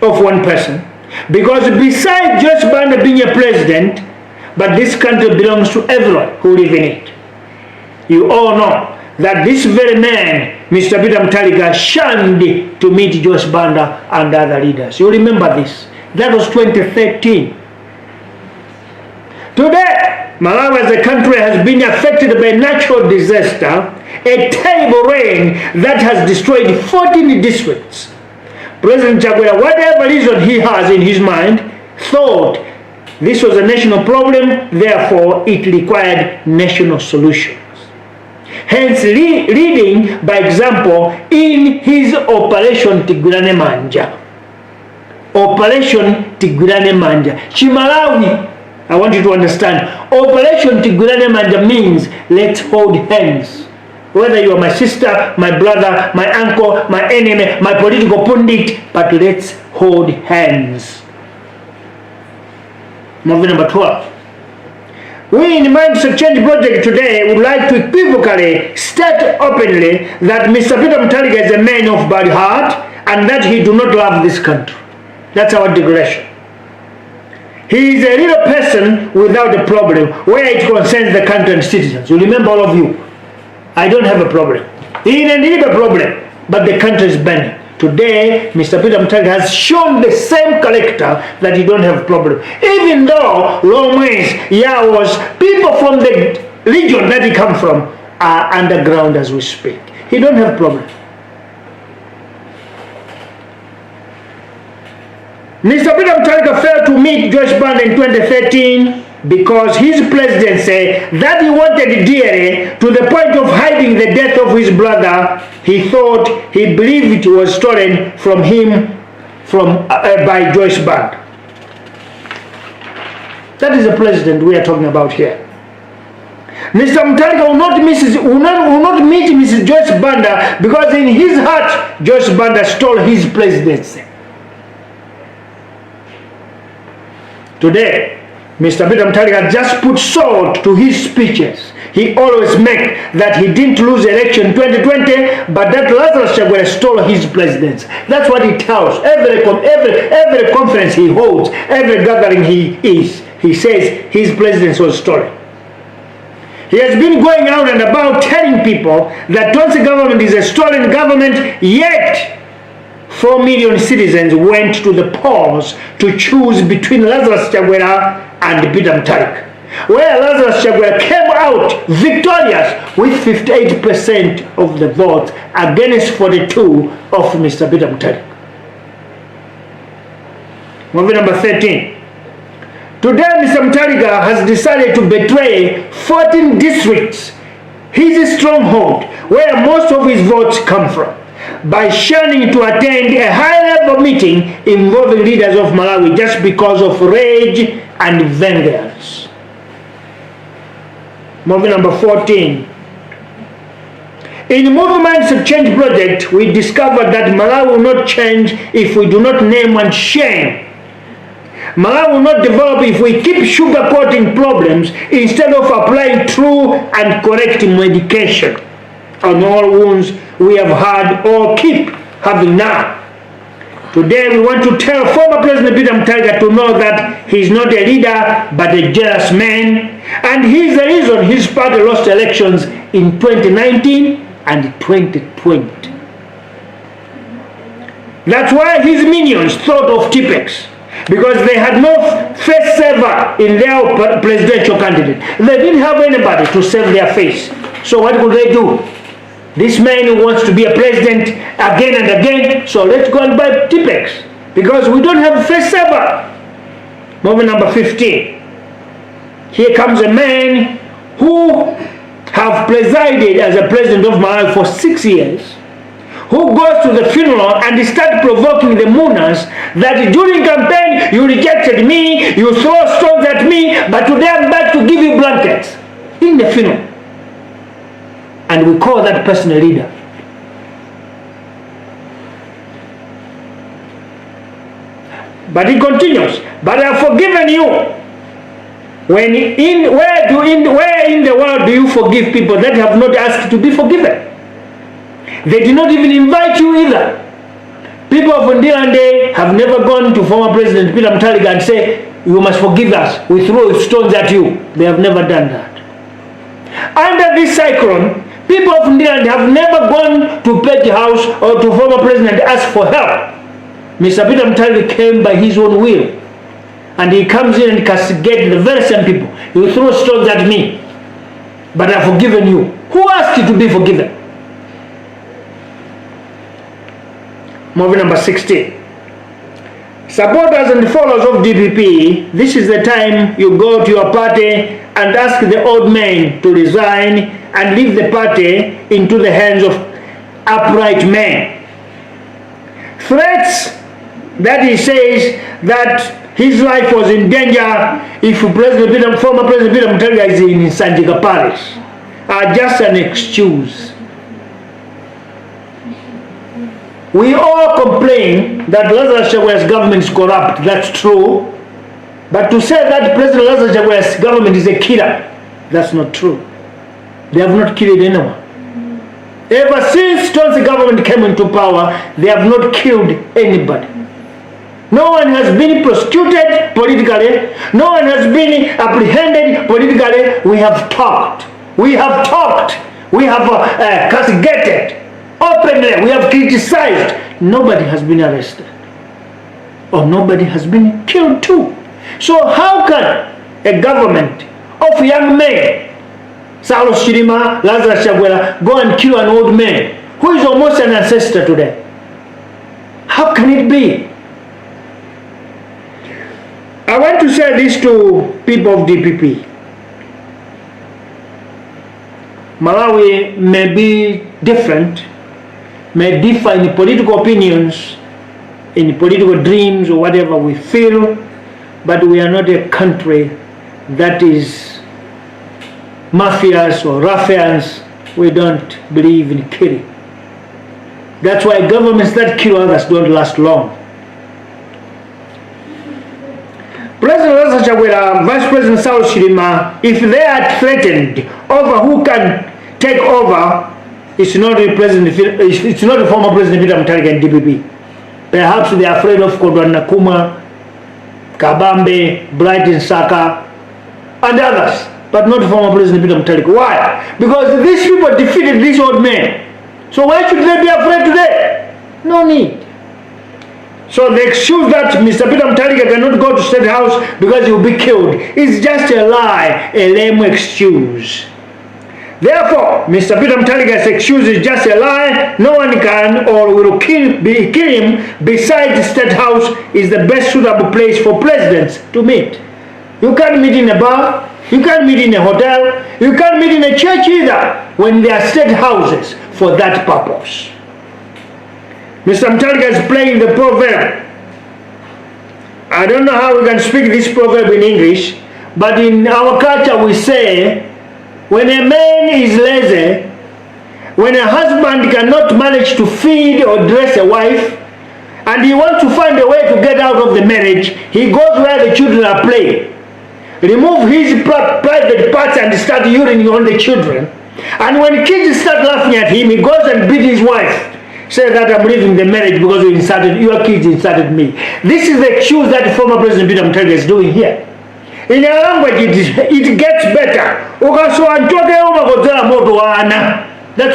[SPEAKER 1] of one person. Because besides Joyce Banda being a president, but this country belongs to everyone who live in it. You all know that this very man, Mr. Peter Mutharika, shunned to meet Joyce Banda and other leaders. You remember this. That was 2013. Today, Malawi as a country has been affected by a natural disaster, a terrible rain that has destroyed 14 districts. President Chakwera, whatever reason he has in his mind, thought this was a national problem, therefore it required national solutions. Hence, leading by example in his Operation Tigulane Manja. Operation Tigulane Manja. Chimalawi, I want you to understand, Operation Tigulane Manja means let's hold hands. Whether you are my sister, my brother, my uncle, my enemy, my political pundit, but let's hold hands. Movie number 12. We in the Mindset Change Project today would like to equivocally state openly that Mr. Peter Mutharika is a man of bad heart and that he do not love this country. That's our declaration. He is a real person without a problem where it concerns the country and citizens. You remember, all of you, I don't have a problem. He didn't need a problem, but the country is burning. Today, Mr. Peter Mutharika has shown the same character that he don't have a problem. Even though Lomwes, Yawas, people from the region that he come from are underground as we speak. He don't have a problem. Mr. Peter Mutharika failed to meet Joyce Banda in 2013 because his presidency that he wanted dearly to the point of hiding the death of his brother, he believed it was stolen from him by Joyce Banda. That is the president we are talking about here. Mr. Mutharika will not meet Mrs. Joyce Banda because in his heart, Joyce Banda stole his presidency. Today, Mr. Peter Mutharika just put salt to his speeches. He always make that he didn't lose election in 2020, but that Lazarus Chakwera stole his presidency. That's what he tells. Every conference he holds, every gathering he says his presidency was stolen. He has been going out and about telling people that Tonsi government is a stolen government, yet 4 million citizens went to the polls to choose between Lazarus Chakwera and Peter Mutharika, where Lazarus Chakwera came out victorious with 58% of the vote against 42 of Mr. Peter Mutharika. Movie number 13. Today, Mr. Mutharika has decided to betray 14 districts, his stronghold, where most of his votes come from, by shunning to attend a high-level meeting involving leaders of Malawi just because of rage and vengeance. Movie number 14. In the Muvi Mindset Change Project, we discovered that Malawi will not change if we do not name and shame. Malawi will not develop if we keep sugarcoating problems instead of applying true and correct medication on all wounds we have had or keep having now. Today we want to tell former President Peter Mutharika to know that he is not a leader but a jealous man, and he is the reason his party lost elections in 2019 and 2020. That's why his minions thought of Tipex, because they had no face saver in their presidential candidate. They didn't have anybody to save their face. So what could they do? This man who wants to be a president again and again, so let's go and buy Tipex. Because we don't have a first server. Movie number 15. Here comes a man who have presided as a president of Malawi for 6 years, who goes to the funeral and start provoking the Munas that during campaign you rejected me, you throw stones at me, but today I'm back to give you blankets in the funeral. And we call that person a leader. But he continues, but I have forgiven you. Where in the world do you forgive people that have not asked to be forgiven? They did not even invite you either. People of Ndilande have never gone to former President Peter Mutharika and say, you must forgive us, we throw stones at you. They have never done that. Under this cyclone, people of Ndilande have never gone to Petty House or to former President and ask for help. Mr. Peter Mutharika came by his own will. And he comes in and castigates the very same people. You throw stones at me, but I've forgiven you. Who asked you to be forgiven? Movie number 16. Supporters and followers of DPP, this is the time you go to your party and ask the old men to resign and leave the party into the hands of upright men. Threats that he says that his life was in danger if former President Peter Mutharika is in Sanjika Parish are just an excuse. We all complain that Lazarus Chakwera's government is corrupt. That's true. But to say that President Lazarus Chakwera's government is a killer, that's not true. They have not killed anyone. Ever since Tonsi government came into power, they have not killed anybody. No one has been prosecuted politically. No one has been apprehended politically. We have talked. We have talked. We have castigated openly. We have criticized. Nobody has been arrested. Or nobody has been killed too. So how can a government of young men, Saulos Chilima, Lazarus Chakwera, go and kill an old man who is almost an ancestor today? How can it be? I want to say this to people of DPP. Malawi may be different, may differ in political opinions, in political dreams or whatever we feel, but we are not a country that is mafias or ruffians. We don't believe in killing. That's why governments that kill others don't last long. President Lazarus Chakwera, Vice President Saulos Chilima, if they are threatened over who can take over, it's not the former President Peter Mutharika and DPP. Perhaps they are afraid of Kodwan Nakuma, Kabambe, Brighton Saka, and others, but not former President Peter Mutharika. Why? Because these people defeated this old man. So why should they be afraid today? No need. So the excuse that Mr. Peter Mutharika cannot go to State House because he will be killed is just a lie, a lame excuse. Therefore, Mr. Peter Mutharika's excuse is just a lie. No one can or will kill him. Besides, State House is the best suitable place for presidents to meet. You can't meet in a bar, you can't meet in a hotel, you can't meet in a church either when there are state houses for that purpose. Mr. Mutharika is playing the proverb. I don't know how we can speak this proverb in English, but in our culture we say, when a man is lazy, when a husband cannot manage to feed or dress a wife, and he wants to find a way to get out of the marriage, he goes where the children are playing, remove his private parts and start urinating on the children. And when kids start laughing at him, he goes and beats his wife. Say that I'm leaving the marriage because your kids insulted me. This is the excuse that former President Peter Mutharika is doing here. In a language, it gets better. That's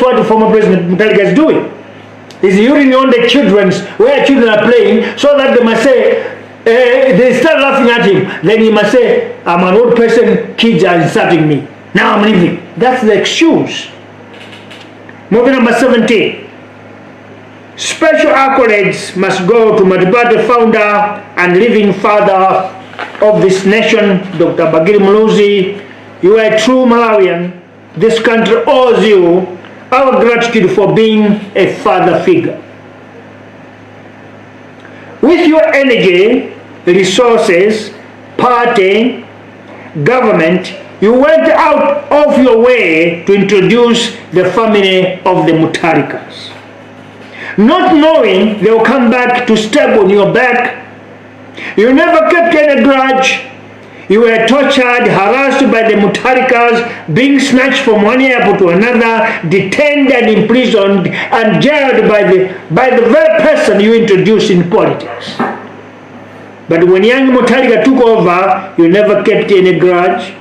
[SPEAKER 1] what the former President Mutharika is doing. He's urinating on the children where children are playing, so that they must say, they start laughing at him. Then he must say, I'm an old person, kids are insulting me. Now I'm leaving. That's the excuse. Movie number 17. Special accolades must go to Madiba, founder and living father of this nation, Dr. Bagiri Muluzi. You are a true Malawian. This country owes you our gratitude for being a father figure. With your energy, resources, party, government, you went out of your way to introduce the family of the Mutharikas. Not knowing they will come back to stab on your back, you never kept any grudge. You were tortured, harassed by the Mutharikas, being snatched from one airport to another, detained and imprisoned, and jailed by the very person you introduced in politics. But when young Mutharika took over, you never kept any grudge.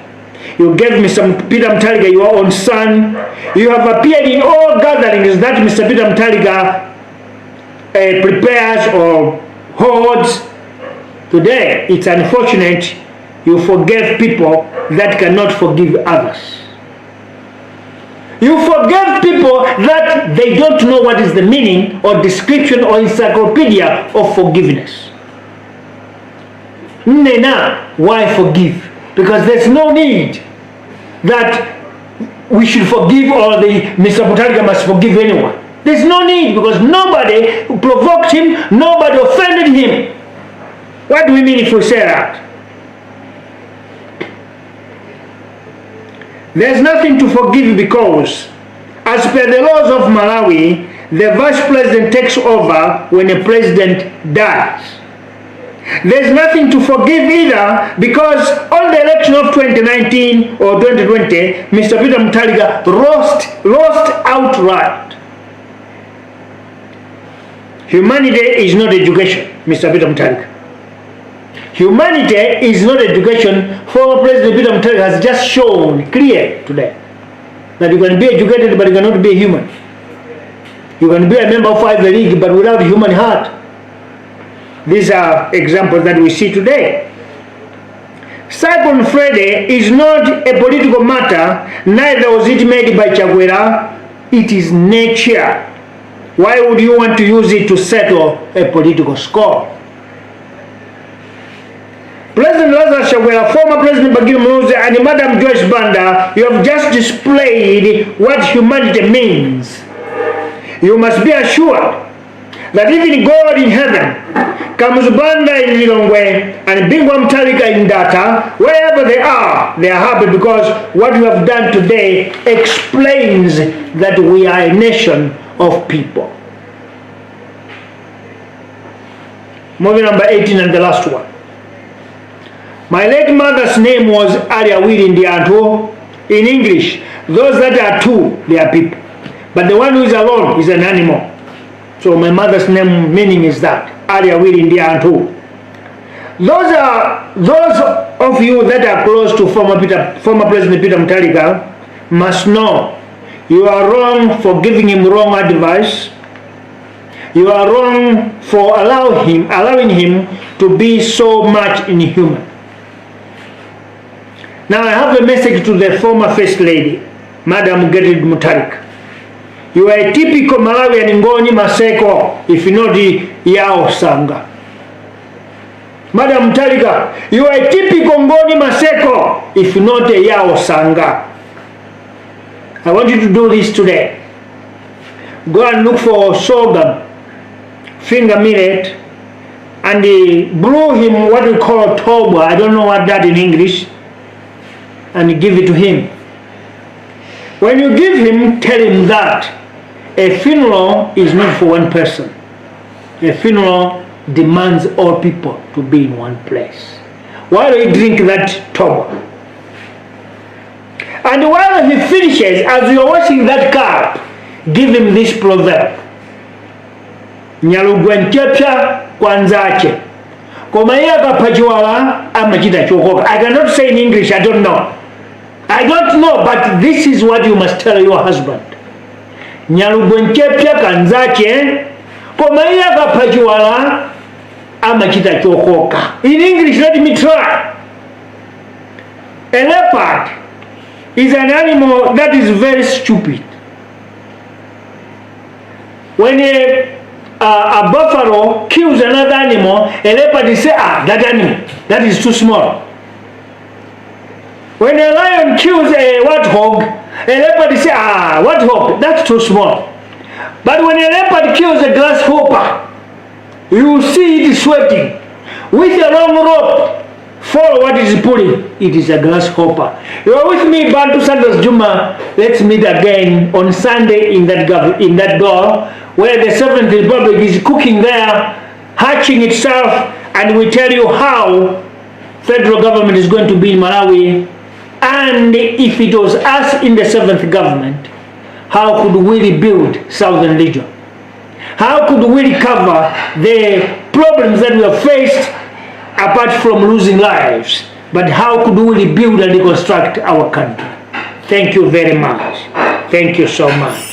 [SPEAKER 1] You gave Mr. Peter Mutharika your own son. You have appeared in all gatherings that Mr. Peter Mutharika prepares or holds. Today, it's unfortunate you forgave people that cannot forgive others. You forgave people that they don't know what is the meaning or description or encyclopedia of forgiveness. Nena, why forgive? Because there's no need that we should forgive or the Mr. Mutharika must forgive anyone. There's no need because nobody provoked him, nobody offended him. What do we mean if we say that? There's nothing to forgive because, as per the laws of Malawi, the vice president takes over when a president dies. There's nothing to forgive either because on the election of 2019 or 2020, Mr. Peter Mutharika lost outright. Humanity is not education, Mr. Peter Mutharika. Humanity is not education. Former President Peter Mutharika has just shown clear today that you can be educated but you cannot be a human. You can be a member of Ivy League but without a human heart. These are examples that we see today. Cyclone Freddy is not a political matter, neither was it made by Chakwera. It is nature. Why would you want to use it to settle a political score? President Lazarus Chakwera, former President Bagiri Muluzi, and Madam Joyce Banda, you have just displayed what humanity means. You must be assured that even God in heaven, Kamuzubanda in Lilongwe, and Bingwa Mutharika in Data, wherever they are happy because what you have done today explains that we are a nation of people. Movie number 18 and the last one. My late mother's name was Aria Willi Ndianto. In English, those that are two, they are people. But the one who is alone is an animal. So my mother's name meaning is that, Aria Willi Ndianto. Those of you that are close to former President Peter Mutharika must know you are wrong for giving him wrong advice. You are wrong for allowing him to be so much inhuman. Now I have a message to the former First Lady, Madam Gertrude Mutharika. You are a typical Malawian Ngoni Maseko, if not Yao Sanga. Madam Mutharika, you are a typical Ngoni Maseko, if not a Yao Sanga. I want you to do this today. Go and look for sorghum, finger millet, and brew him what we call toba. I don't know what that in English. And give it to him. When you give him, tell him that a funeral is not for one person. A funeral demands all people to be in one place. While he drink that toba, and while he finishes, as you are washing that cup, give him this proverb: Nyalugwenchepya kwanzache. I cannot say in English, I don't know. I don't know, but this is what you must tell your husband. Nyalugwenchepya kanzache komaiya kapachiwala amachita chokoka. In English, let me try. A leopard is an animal that is very stupid. When a buffalo kills another animal, a leopard say, that animal, that is too small. When a lion kills a warthog, a leopard say, warthog, that's too small. But when a leopard kills a grasshopper, you see it sweating. With a long rope, follow what is pulling. It is a grasshopper. You are with me, Bantu Santos Juma. Let's meet again on Sunday in that door where the 7th Republic is cooking there, hatching itself, and we tell you how federal government is going to be in Malawi. And if it was us in the 7th government, how could we rebuild Southern region? How could we recover the problems that we have faced apart from losing lives? But how could we rebuild and reconstruct our country? Thank you very much. Thank you so much.